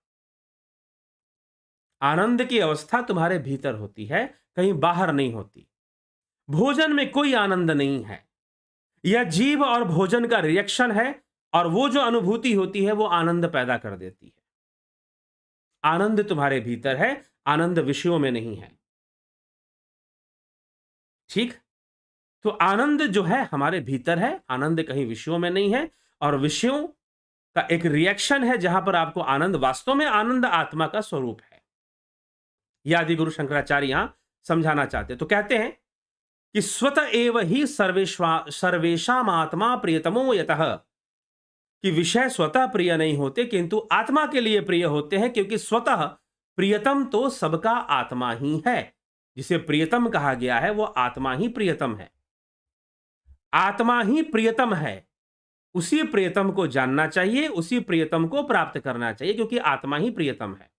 Speaker 1: आनंद की अवस्था तुम्हारे भीतर होती है, कहीं बाहर नहीं होती। भोजन में कोई आनंद नहीं है, यह जीव और भोजन का रिएक्शन है, और वो जो अनुभूति होती है वो आनंद पैदा कर देती है। आनंद तुम्हारे भीतर है, आनंद विषयों में नहीं है। ठीक? तो आनंद जो है हमारे भीतर है, आनंद कहीं विषयों में नहीं है, और विषयों का एक रिएक्शन है जहां पर आपको आनंद, वास्तव में आनंद आत्मा का स्वरूप है। यह आदि गुरु शंकराचार्य यहां समझाना चाहते, तो कहते हैं कि स्वतः एव ही सर्वेशाम आत्मा प्रियतमो यतः, कि विषय स्वतः प्रिय नहीं होते किंतु आत्मा के लिए प्रिय होते हैं, क्योंकि स्वतः प्रियतम तो सबका आत्मा ही है। जिसे प्रियतम कहा गया है वो आत्मा ही प्रियतम है। आत्मा ही प्रियतम है, उसी प्रियतम को जानना चाहिए, उसी प्रियतम को प्राप्त करना चाहिए, क्योंकि आत्मा ही प्रियतम है।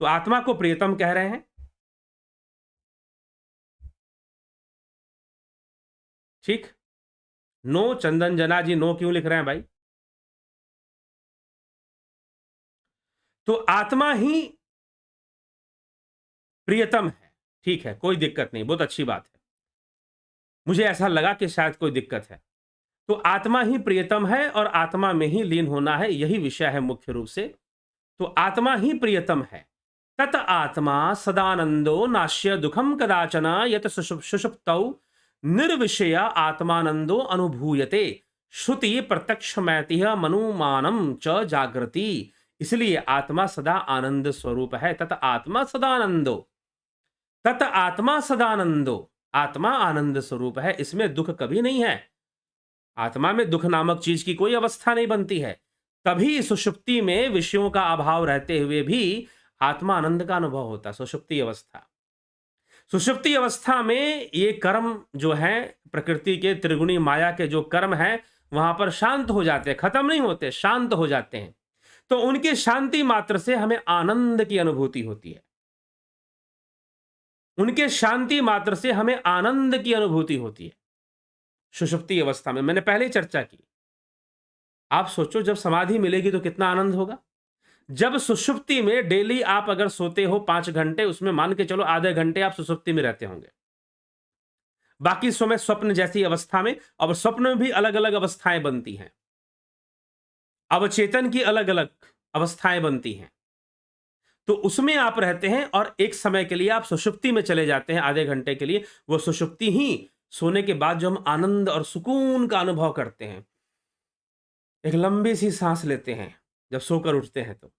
Speaker 1: तो आत्मा को प्रियतम कह रहे हैं। ठीक? नो चंदन जना जी, नो क्यों लिख रहे हैं भाई? तो आत्मा ही प्रियतम है। ठीक है, कोई दिक्कत नहीं, बहुत अच्छी बात है। मुझे ऐसा लगा कि शायद कोई दिक्कत है। तो आत्मा ही प्रियतम है और आत्मा में ही लीन होना है, यही विषय है मुख्य रूप से। तो आत्मा ही प्रियतम है। तत आत्मा सदानंदो नाश्य दुखम कदाचन यत सुषुप्तौ निर्विषय आत्मानंदो अनुभूयते श्रुति प्रत्यक्ष मैतिह मनुमानम च जागृति। इसलिए आत्मा सदा आनंद स्वरूप है। तत आत्मा सदानंदो, तत आत्मा सदानंदो, आत्मा आनंद स्वरूप है, इसमें दुख कभी नहीं है। आत्मा में दुख नामक चीज की कोई अवस्था नहीं बनती है। तभी सुषुप्ति में विषयों का अभाव रहते हुए भी आत्मा आनंद का अनुभव होता है। सुषुप्ति अवस्था, सुषुप्ति अवस्था में ये कर्म जो है, प्रकृति के त्रिगुणी माया के जो कर्म है, वहां पर शांत हो जाते हैं, खत्म नहीं होते, शांत हो जाते हैं। तो उनके शांति मात्र से हमें आनंद की अनुभूति होती है। उनके शांति मात्र से हमें आनंद की अनुभूति होती है सुषुप्ति अवस्था में। मैंने पहले ही चर्चा की। आप सोचो जब समाधि मिलेगी तो कितना आनंद होगा। जब सुषुप्ति में डेली आप अगर सोते हो 5 घंटे, उसमें मान के चलो आधे घंटे आप सुषुप्ति में रहते होंगे, बाकी समय स्वप्न जैसी अवस्था में। अब स्वप्न में भी अलग अलग अवस्थाएं बनती हैं, अवचेतन की अलग अलग अवस्थाएं बनती हैं। तो उसमें आप रहते हैं और एक समय के लिए आप सुषुप्ति में चले जाते हैं, आधे घंटे के लिए। वो सुषुप्ति ही सोने के बाद जो हम आनंद और सुकून का अनुभव करते हैं, एक लंबी सी सांस लेते हैं जब सोकर उठते हैं तो,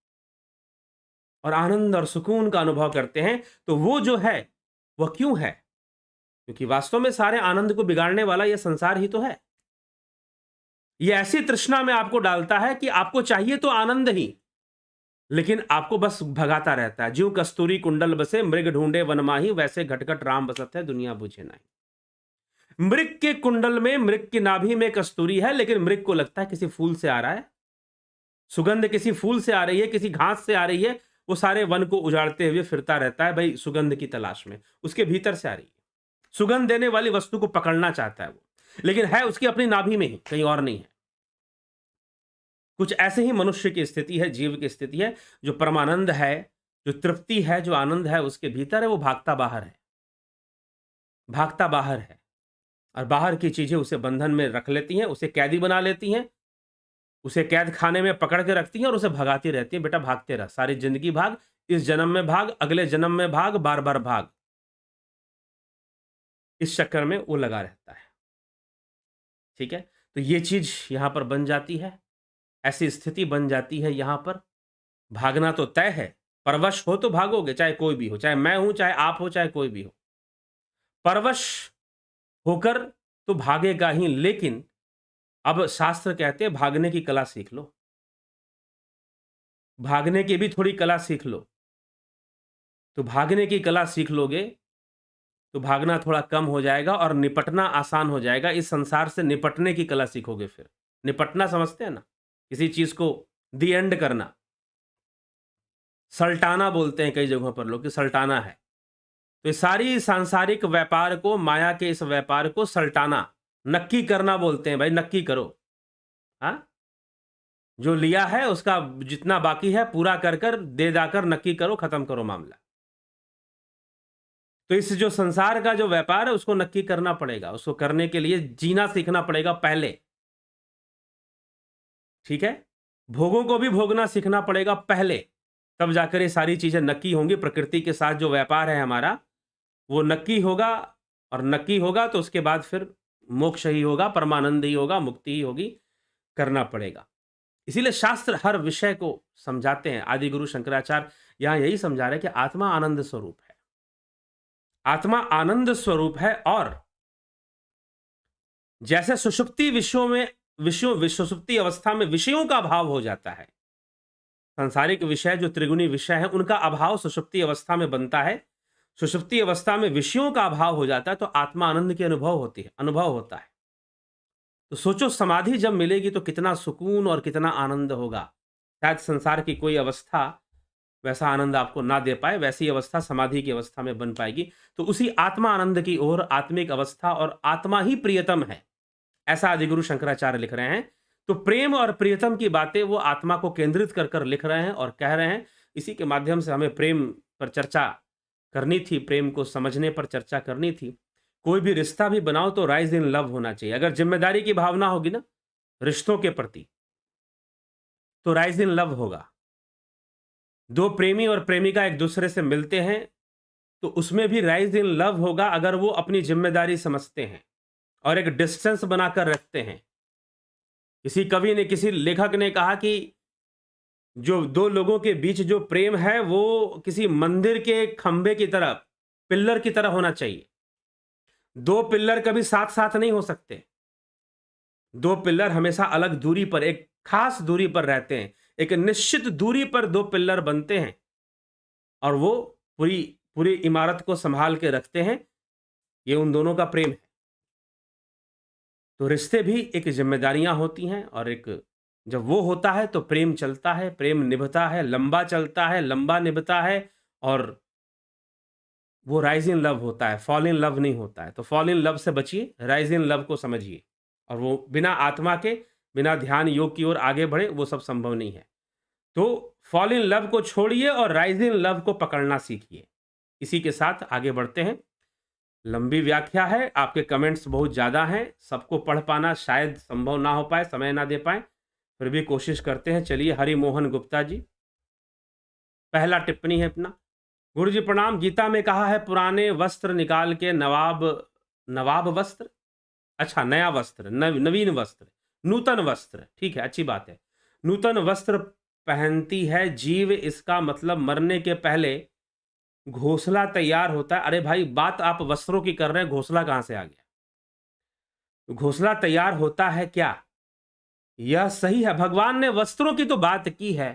Speaker 1: और आनंद और सुकून का अनुभव करते हैं, तो वो जो है वह क्यों है? क्योंकि वास्तव में सारे आनंद को बिगाड़ने वाला यह संसार ही तो है। यह ऐसी तृष्णा में आपको डालता है कि आपको चाहिए तो आनंद ही, लेकिन आपको बस भगाता रहता है। ज्यों कस्तूरी कुंडल बसे मृग ढूंढे वन माही, वैसे घटघट राम बसत है दुनिया बुझे नहीं। मृग के कुंडल में, मृग की नाभि में कस्तूरी है, लेकिन मृग को लगता है किसी फूल से आ रहा है, सुगंध किसी फूल से आ रही है, किसी घास से आ रही है। वो सारे वन को उजाड़ते हुए फिरता रहता है भाई सुगंध की तलाश में, उसके भीतर से आ रही है, सुगंध देने वाली वस्तु को पकड़ना चाहता है वो, लेकिन है उसकी अपनी नाभि में ही, कहीं और नहीं है। कुछ ऐसे ही मनुष्य की स्थिति है, जीव की स्थिति है। जो परमानंद है, जो तृप्ति है, जो आनंद है उसके भीतर है, वो भागता बाहर है, भागता बाहर है। और बाहर की चीजें उसे बंधन में रख लेती हैं, उसे कैदी बना लेती हैं, उसे कैद खाने में पकड़ के रखती हैं और उसे भगाती रहती हैं। बेटा भागते रह, सारी जिंदगी भाग, इस जन्म में भाग, अगले जन्म में भाग, बार बार भाग। इस चक्कर में वो लगा रहता है। ठीक है, तो ये चीज यहां पर बन जाती है, ऐसी स्थिति बन जाती है यहां पर। भागना तो तय है, परवश हो तो भागोगे, चाहे कोई भी हो, चाहे मैं हूं, चाहे आप हो, चाहे कोई भी हो। परवश होकर तो भागेगा ही, लेकिन अब शास्त्र कहते हैं भागने की कला सीख लो, भागने की भी थोड़ी कला सीख लो। तो भागने की कला सीख लोगे तो भागना थोड़ा कम हो जाएगा और निपटना आसान हो जाएगा। इस संसार से निपटने की कला सीखोगे। फिर निपटना समझते हैं ना, किसी चीज को दी एंड करना, सल्टाना बोलते हैं कई जगहों पर लोग कि सल्टाना है। तो इस सारी सांसारिक व्यापार को, माया के इस व्यापार को सल्टाना, नक्की करना बोलते हैं। भाई नक्की करो, हाँ, जो लिया है उसका जितना बाकी है पूरा कर कर दे जाकर नक्की करो, खत्म करो मामला। तो इस जो संसार का जो व्यापार है उसको नक्की करना पड़ेगा, उसको करने के लिए जीना सीखना पड़ेगा पहले। ठीक है, भोगों को भी भोगना सीखना पड़ेगा पहले, तब जाकर ये सारी चीजें नक्की होंगी। प्रकृति के साथ जो व्यापार है हमारा वो नक्की होगा, और नक्की होगा तो उसके बाद फिर मोक्ष ही होगा, परमानंद ही होगा, मुक्ति ही होगी। करना पड़ेगा। इसीलिए शास्त्र हर विषय को समझाते हैं। आदि गुरु शंकराचार्य यहां यही समझा रहे हैं कि आत्मा आनंद स्वरूप है, आत्मा आनंद स्वरूप है। और जैसे सुषुप्ति सुषुप्ति अवस्था में विषयों का अभाव हो जाता है, सांसारिक विषय जो त्रिगुणी विषय है उनका अभाव सुषुप्ति अवस्था में बनता है, सुषुप्ति अवस्था में विषयों का अभाव हो जाता है, तो आत्मा आनंद की अनुभव होता है। तो सोचो समाधि जब मिलेगी तो कितना सुकून और कितना आनंद होगा। शायद संसार की कोई अवस्था वैसा आनंद आपको ना दे पाए, वैसी अवस्था समाधि की अवस्था में बन पाएगी। तो उसी आत्मा आनंद की ओर, आत्मिक अवस्था, और आत्मा ही प्रियतम है, ऐसा आदिगुरु शंकराचार्य लिख रहे हैं। तो प्रेम और प्रियतम की बातें वो आत्मा को केंद्रित कर कर लिख रहे हैं और कह रहे हैं। इसी के माध्यम से हमें प्रेम पर चर्चा करनी थी, प्रेम को समझने पर चर्चा करनी थी। कोई भी रिश्ता भी बनाओ तो राइज इन लव होना चाहिए। अगर जिम्मेदारी की भावना होगी ना रिश्तों के प्रति, तो राइज इन लव होगा। दो प्रेमी और प्रेमिका एक दूसरे से मिलते हैं तो उसमें भी राइज इन लव होगा, अगर वो अपनी जिम्मेदारी समझते हैं और एक डिस्टेंस बनाकर रखते हैं। किसी कवि ने, किसी लेखक ने कहा कि जो दो लोगों के बीच जो प्रेम है वो किसी मंदिर के खंबे की तरह, पिल्लर की तरह होना चाहिए। दो पिल्लर कभी साथ साथ नहीं हो सकते, दो पिल्लर हमेशा अलग दूरी पर, एक खास दूरी पर रहते हैं, एक निश्चित दूरी पर दो पिल्लर बनते हैं और वो पूरी पूरी इमारत को संभाल के रखते हैं। ये उन दोनों का प्रेम है। तो रिश्ते भी एक जिम्मेदारियां होती हैं, और एक जब वो होता है तो प्रेम चलता है, प्रेम निभता है, लंबा चलता है, लंबा निभता है, और वो राइज इन लव होता है, फॉल इन लव नहीं होता है। तो फॉल इन लव से बचिए, राइज इन लव को समझिए, और वो बिना आत्मा के, बिना ध्यान योग की ओर आगे बढ़े, वो सब संभव नहीं है। तो फॉल इन लव को छोड़िए और राइज इन लव को पकड़ना सीखिए। इसी के साथ आगे बढ़ते हैं। लंबी व्याख्या है, आपके कमेंट्स बहुत ज़्यादा हैं, सबको पढ़ पाना शायद संभव ना हो पाए, समय ना दे पाए, फिर भी कोशिश करते हैं। चलिए, हरिमोहन गुप्ता जी, पहला टिप्पणी है अपना। गुरु जी प्रणाम। गीता में कहा है पुराने वस्त्र निकाल के नवाब वस्त्र, अच्छा नया वस्त्र, नवीन वस्त्र, नूतन वस्त्र, ठीक है, अच्छी बात है। नूतन वस्त्र पहनती है जीव, इसका मतलब मरने के पहले घोंसला तैयार होता है। अरे भाई, बात आप वस्त्रों की कर रहे हैं, घोंसला कहां से आ गया? घोंसला तैयार होता है क्या? यह सही है, भगवान ने वस्त्रों की तो बात की है,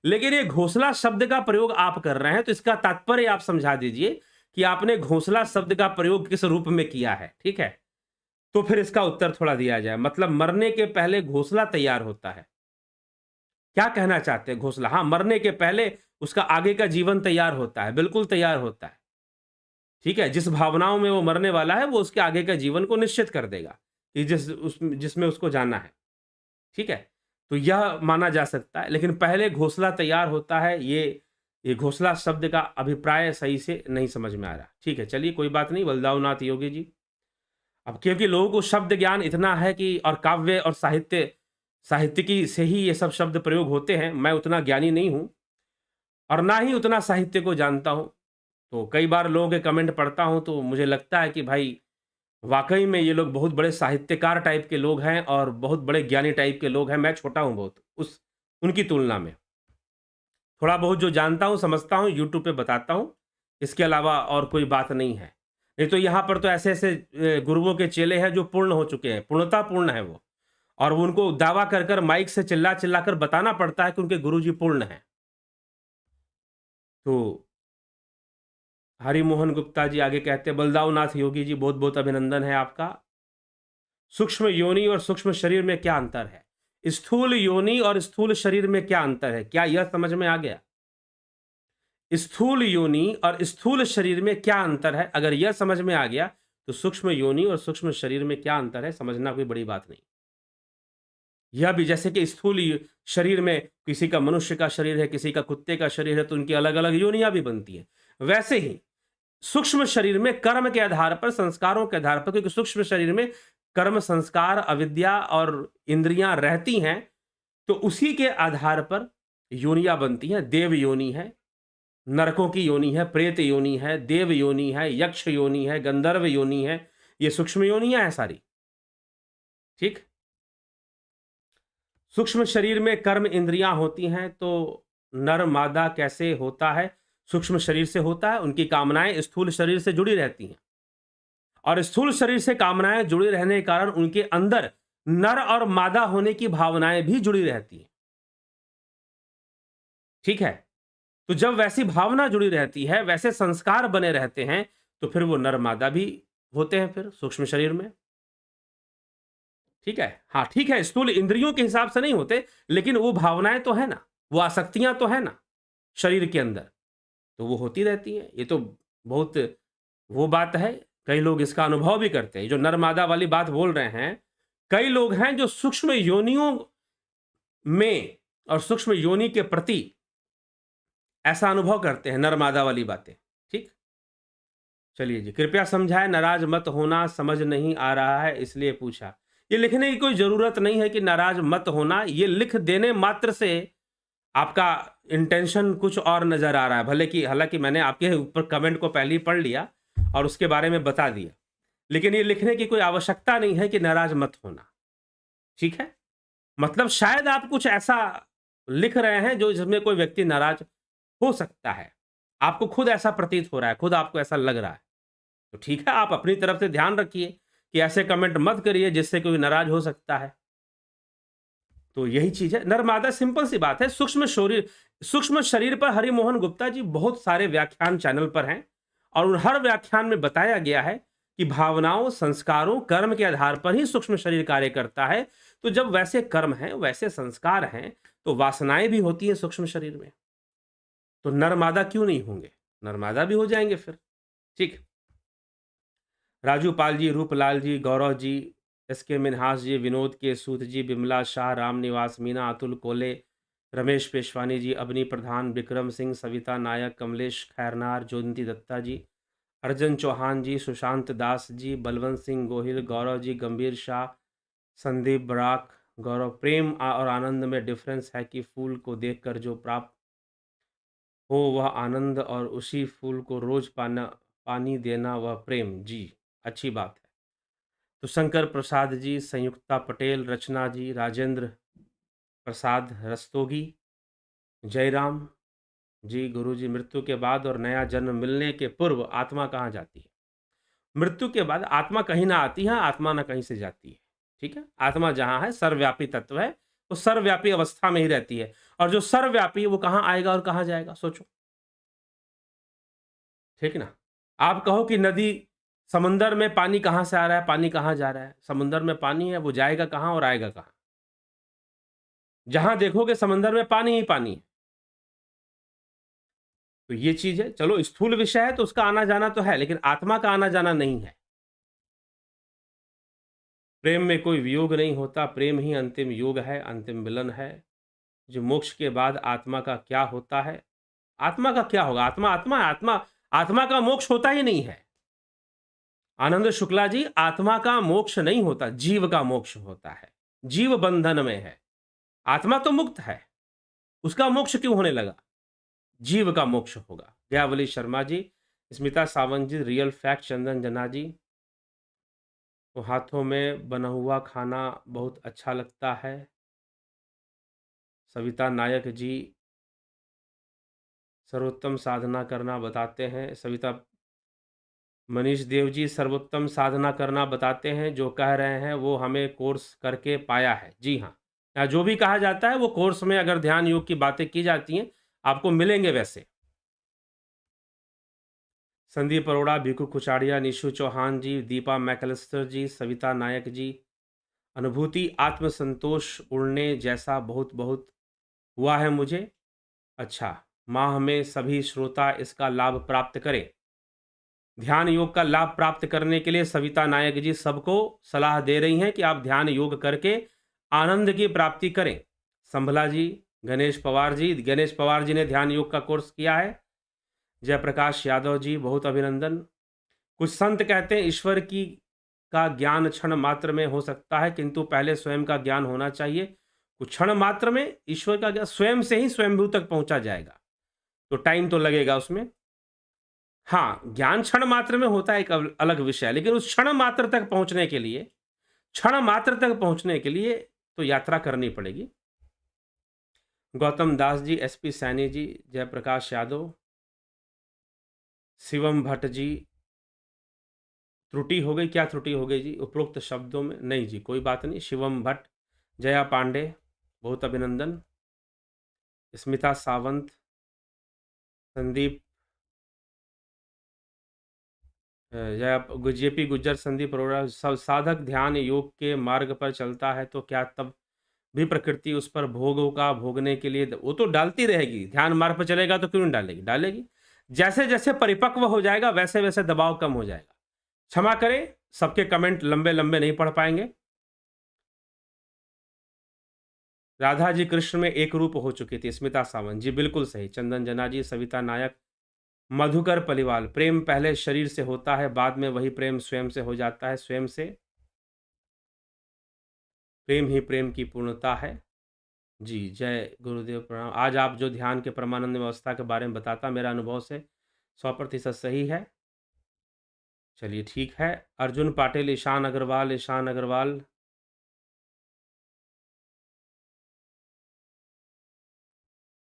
Speaker 1: लेकिन ये घोंसला शब्द का प्रयोग आप कर रहे हैं, तो इसका तात्पर्य आप समझा दीजिए कि आपने घोंसला शब्द का प्रयोग किस रूप में किया है, ठीक है? तो फिर इसका उत्तर थोड़ा दिया जाए। मतलब मरने के पहले घोंसला तैयार होता है। क्या कहना चाहते हैं घोंसला? हाँ, मरने के पहले उसका आगे का जीवन तैयार होता है, बिल्कुल तैयार होता है। ठीक है? जिस भावनाओं में वो मरने वाला है, वो उसके आगे का जीवन को निश्चित कर देगा कि जिसमें उसको जाना है। ठीक है? तो यह माना जा सकता है, लेकिन पहले घोंसला तैयार होता है, ये घोंसला शब्द का अभिप्राय सही से नहीं समझ में आ रहा। ठीक है, चलिए कोई बात नहीं, बलदाऊ नाथ योगी जी। अब क्योंकि लोगों को शब्द ज्ञान इतना है कि और काव्य और साहित्यिकी से ही ये सब शब्द प्रयोग होते हैं, मैं उतना ज्ञानी नहीं हूँ और ना ही उतना साहित्य को जानता हूँ। तो कई बार लोगों के कमेंट पढ़ता हूँ, तो मुझे लगता है कि भाई वाक़ई में ये लोग बहुत बड़े साहित्यकार टाइप के लोग हैं और बहुत बड़े ज्ञानी टाइप के लोग हैं, मैं छोटा हूँ बहुत उनकी तुलना में। थोड़ा बहुत जो जानता हूँ, समझता हूँ, यूट्यूब पे बताता हूँ, इसके अलावा और कोई बात नहीं है। नहीं तो यहाँ पर तो ऐसे-ऐसे गुरुओं के चेले हैं जो पूर्ण हो चुके हैं, पूर्णता पूर्ण है वो और वो उनको दावा कर माइक से चिल्ला-चिल्ला कर बताना पड़ता है कि उनके गुरुजी पूर्ण हैं। तो हरिमोहन गुप्ता जी आगे कहते हैं, बलदाऊ नाथ योगी जी बहुत-बहुत अभिनंदन है आपका। सूक्ष्म योनि और सूक्ष्म शरीर में क्या अंतर है? स्थूल योनि और स्थूल शरीर में क्या अंतर है? क्या यह समझ में आ गया? स्थूल योनि और स्थूल शरीर में क्या अंतर है? अगर यह समझ में आ गया, तो सूक्ष्म योनि और सूक्ष्म शरीर में क्या अंतर है, समझना कोई बड़ी बात नहीं। यह भी जैसे कि स्थूल शरीर में किसी का मनुष्य का शरीर है, किसी का कुत्ते का शरीर है, तो उनकी अलग-अलग योनियाँ भी बनती हैं। वैसे ही सूक्ष्म शरीर में कर्म के आधार पर, संस्कारों के आधार पर, क्योंकि सूक्ष्म शरीर में कर्म, संस्कार, अविद्या और इंद्रियां रहती हैं, तो उसी के आधार पर योनियां बनती हैं। देव योनि है, नरकों की योनि है, प्रेत योनि है, देव योनि है, यक्ष योनि है, गंधर्व योनि है, ये सूक्ष्म योनियां हैं सारी। ठीक, सूक्ष्म शरीर में कर्म इंद्रियां होती हैं, तो नर मादा कैसे होता है? सूक्ष्म शरीर से होता है। उनकी कामनाएं स्थूल शरीर से जुड़ी रहती हैं और स्थूल शरीर से कामनाएं जुड़ी रहने के कारण उनके अंदर नर और मादा होने की भावनाएं भी जुड़ी रहती हैं। ठीक है, तो जब वैसी भावना जुड़ी रहती है, वैसे संस्कार बने रहते हैं, तो फिर वो नर मादा भी होते हैं फिर सूक्ष्म शरीर में। ठीक है, हाँ ठीक है, स्थूल इंद्रियों के हिसाब से नहीं होते, लेकिन वो भावनाएं तो है ना, वो आसक्तियां तो है ना शरीर के अंदर, तो वो होती रहती हैं। ये तो बहुत वो बात है, कई लोग इसका अनुभव भी करते हैं। जो नर मादा वाली बात बोल रहे हैं, कई लोग हैं जो सूक्ष्म योनियों में और सूक्ष्म योनि के प्रति ऐसा अनुभव करते हैं, नर मादा वाली बातें। ठीक, चलिए जी, कृपया समझाएं, नाराज मत होना, समझ नहीं आ रहा है इसलिए पूछा। ये लिखने की कोई जरूरत नहीं है कि नाराज मत होना, ये लिख देने मात्र से आपका इंटेंशन कुछ और नजर आ रहा है। भले कि हालांकि मैंने आपके ऊपर कमेंट को पहले ही पढ़ लिया और उसके बारे में बता दिया, लेकिन ये लिखने की कोई आवश्यकता नहीं है कि नाराज मत होना। ठीक है, मतलब शायद आप कुछ ऐसा लिख रहे हैं जो जिसमें कोई व्यक्ति नाराज हो सकता है, आपको खुद ऐसा प्रतीत हो रहा है, खुद आपको ऐसा लग रहा है, तो ठीक है, आप अपनी तरफ से ध्यान रखिए कि ऐसे कमेंट मत करिए जिससे कोई नाराज हो सकता है। तो यही चीज है, नरमादा सिंपल सी बात है। सूक्ष्म शरीर पर हरिमोहन गुप्ता जी बहुत सारे व्याख्यान चैनल पर हैं और उन हर व्याख्यान में बताया गया है कि भावनाओं, संस्कारों, कर्म के आधार पर ही सूक्ष्म शरीर कार्य करता है। तो जब वैसे कर्म हैं, वैसे संस्कार हैं, तो वासनाएं भी होती हैं सूक्ष्म शरीर में, तो नरमादा क्यों नहीं होंगे? नरमादा भी हो जाएंगे फिर। ठीक, राजू पाल जी, रूपलाल जी, गौरव जी, एसके मिन्हास जी, विनोद के सूद जी, बिमला शाह, राम निवास मीना, अतुल कोले, रमेश पेशवानी जी, अवनी प्रधान, विक्रम सिंह, सविता नायक, कमलेश खैरनार, ज्योति दत्ता जी, अर्जन चौहान जी, सुशांत दास जी, बलवंत सिंह गोहिल, गौरव जी, गंभीर शाह, संदीप बराक, गौरव। प्रेम और आनंद में डिफरेंस है कि फूल को देखकर जो प्राप्त हो वह आनंद और उसी फूल को रोज पानी देना वह प्रेम। जी, अच्छी बात है। तो शंकर प्रसाद जी, संयुक्ता पटेल, रचना जी, राजेंद्र प्रसाद रस्तोगी, जयराम जी, गुरुजी, मृत्यु के बाद और नया जन्म मिलने के पूर्व आत्मा कहाँ जाती है? मृत्यु के बाद आत्मा कहीं ना आती है, आत्मा ना कहीं से जाती है। ठीक है, आत्मा जहाँ है सर्वव्यापी तत्व है, वो सर्वव्यापी अवस्था में ही रहती है। और जो सर्वव्यापी है वो कहाँ आएगा और कहाँ जाएगा, सोचो। ठीक ना? आप कहो कि नदी समुंदर में पानी कहाँ से आ रहा है, पानी कहाँ जा रहा है? समुंदर में पानी है, वो जाएगा कहाँ और आएगा कहाँ? जहाँ देखोगे समंदर में पानी ही पानी है। तो ये चीज़ है। चलो स्थूल विषय है तो उसका आना-जाना तो है, लेकिन आत्मा का आना-जाना नहीं है। प्रेम में कोई वियोग नहीं होता, प्रेम ही अंतिम योग है, अंतिम मिलन है। जो मोक्ष के बाद आत्मा का क्या होता है? आत्मा का क्या होगा? आत्मा आत्मा है, आत्मा का मोक्ष होता ही नहीं है। आनंद शुक्ला जी, आत्मा का मोक्ष नहीं होता, जीव का मोक्ष होता है। जीव बंधन में है, आत्मा तो मुक्त है, उसका मोक्ष क्यों होने लगा? जीव का मोक्ष होगा। गयावली शर्मा जी, स्मिता सावंत जी, रियल फैक्ट चंदन जना जी, तो हाथों में बना हुआ खाना बहुत अच्छा लगता है। सविता नायक जी, सर्वोत्तम साधना करना बताते हैं। सविता मनीष देव जी, सर्वोत्तम साधना करना बताते हैं। जो कह रहे हैं वो हमें कोर्स करके पाया है। जी हाँ, जो भी कहा जाता है वो कोर्स में अगर ध्यान योग की बातें की जाती हैं, आपको मिलेंगे वैसे। संदीप अरोड़ा, भिखू कुचाड़िया, निशु चौहान जी, दीपा मैकलिस्टर जी, सविता नायक जी, अनुभूति आत्मसंतोष उड़ने जैसा बहुत बहुत हुआ है मुझे। अच्छा, माह में सभी श्रोता इसका लाभ प्राप्त करें। ध्यान योग का लाभ प्राप्त करने के लिए सविता नायक जी सबको सलाह दे रही हैं कि आप ध्यान योग करके आनंद की प्राप्ति करें। संभला जी, गणेश पवार जी ने ध्यान योग का कोर्स किया है। जयप्रकाश यादव जी, बहुत अभिनंदन। कुछ संत कहते हैं ईश्वर की का ज्ञान क्षण मात्र में हो सकता है, किंतु पहले स्वयं का ज्ञान होना चाहिए। कुछ क्षण मात्र में ईश्वर का ज्ञान स्वयं से ही स्वयंभू तक पहुंचा जाएगा, तो टाइम तो लगेगा उसमें। हाँ, ज्ञान क्षण मात्र में होता है, एक अलग विषय है, लेकिन उस क्षण मात्र तक पहुंचने के लिए, तो यात्रा करनी पड़ेगी। गौतम दास जी, एसपी सैनी जी, जयप्रकाश यादव, शिवम भट्ट जी, त्रुटि हो गई, क्या त्रुटि हो गई जी उपरोक्त शब्दों में? नहीं जी, कोई बात नहीं। शिवम भट्ट, जया पांडे, बहुत अभिनंदन। स्मिता सावंत, संदीप, जेपी गुज्जर, संदीप अरोड़ा, सब साधक ध्यान योग के मार्ग पर चलता है तो क्या तब भी प्रकृति उस पर भोगों का भोगने के लिए वो तो डालती रहेगी। ध्यान मार्ग पर चलेगा तो क्यों नहीं डालेगी? डालेगी। जैसे जैसे परिपक्व हो जाएगा वैसे वैसे दबाव कम हो जाएगा। क्षमा करें, सबके कमेंट लंबे लंबे नहीं पढ़ पाएंगे। राधा जी कृष्ण में एक रूप हो चुकी थी, स्मिता सावंत जी, बिल्कुल सही। चंदन जना जी, सविता नायक, मधुकर पलिवाल, प्रेम पहले शरीर से होता है, बाद में वही प्रेम स्वयं से हो जाता है। स्वयं से प्रेम ही प्रेम की पूर्णता है। जी, जय गुरुदेव, प्रणाम। आज आप जो ध्यान के परमानंद व्यवस्था के बारे में बताता, मेरा अनुभव से 100% सही है। चलिए ठीक है। अर्जुन पाटिल, ईशान अग्रवाल,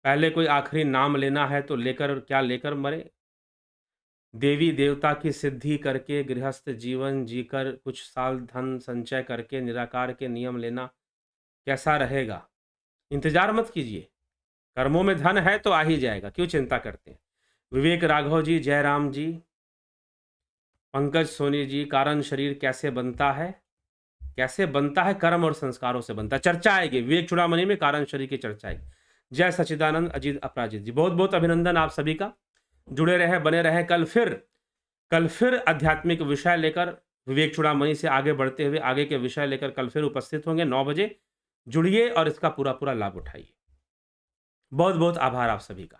Speaker 1: पहले कोई आखिरी नाम लेना है तो क्या लेकर मरे? देवी देवता की सिद्धि करके गृहस्थ जीवन जीकर कुछ साल धन संचय करके निराकार के नियम लेना कैसा रहेगा? इंतजार मत कीजिए, कर्मों में धन है तो आ ही जाएगा, क्यों चिंता करते हैं? विवेक राघव जी, जयराम जी, पंकज सोनी जी, कारण शरीर कैसे बनता है? कैसे बनता है? कर्म और संस्कारों से बनता है। चर्चा आएगी विवेक चूड़ामणि में, कारण शरीर की चर्चा आएगी। जय सच्चिदानंद, अजीत अपराजित जी, बहुत बहुत अभिनंदन आप सभी का। जुड़े रहे, बने रहे। कल फिर आध्यात्मिक विषय लेकर, विवेक चूड़ामणि से आगे बढ़ते हुए आगे के विषय लेकर कल फिर उपस्थित होंगे 9 बजे। जुड़िए और इसका पूरा पूरा लाभ उठाइए। बहुत बहुत आभार आप सभी का।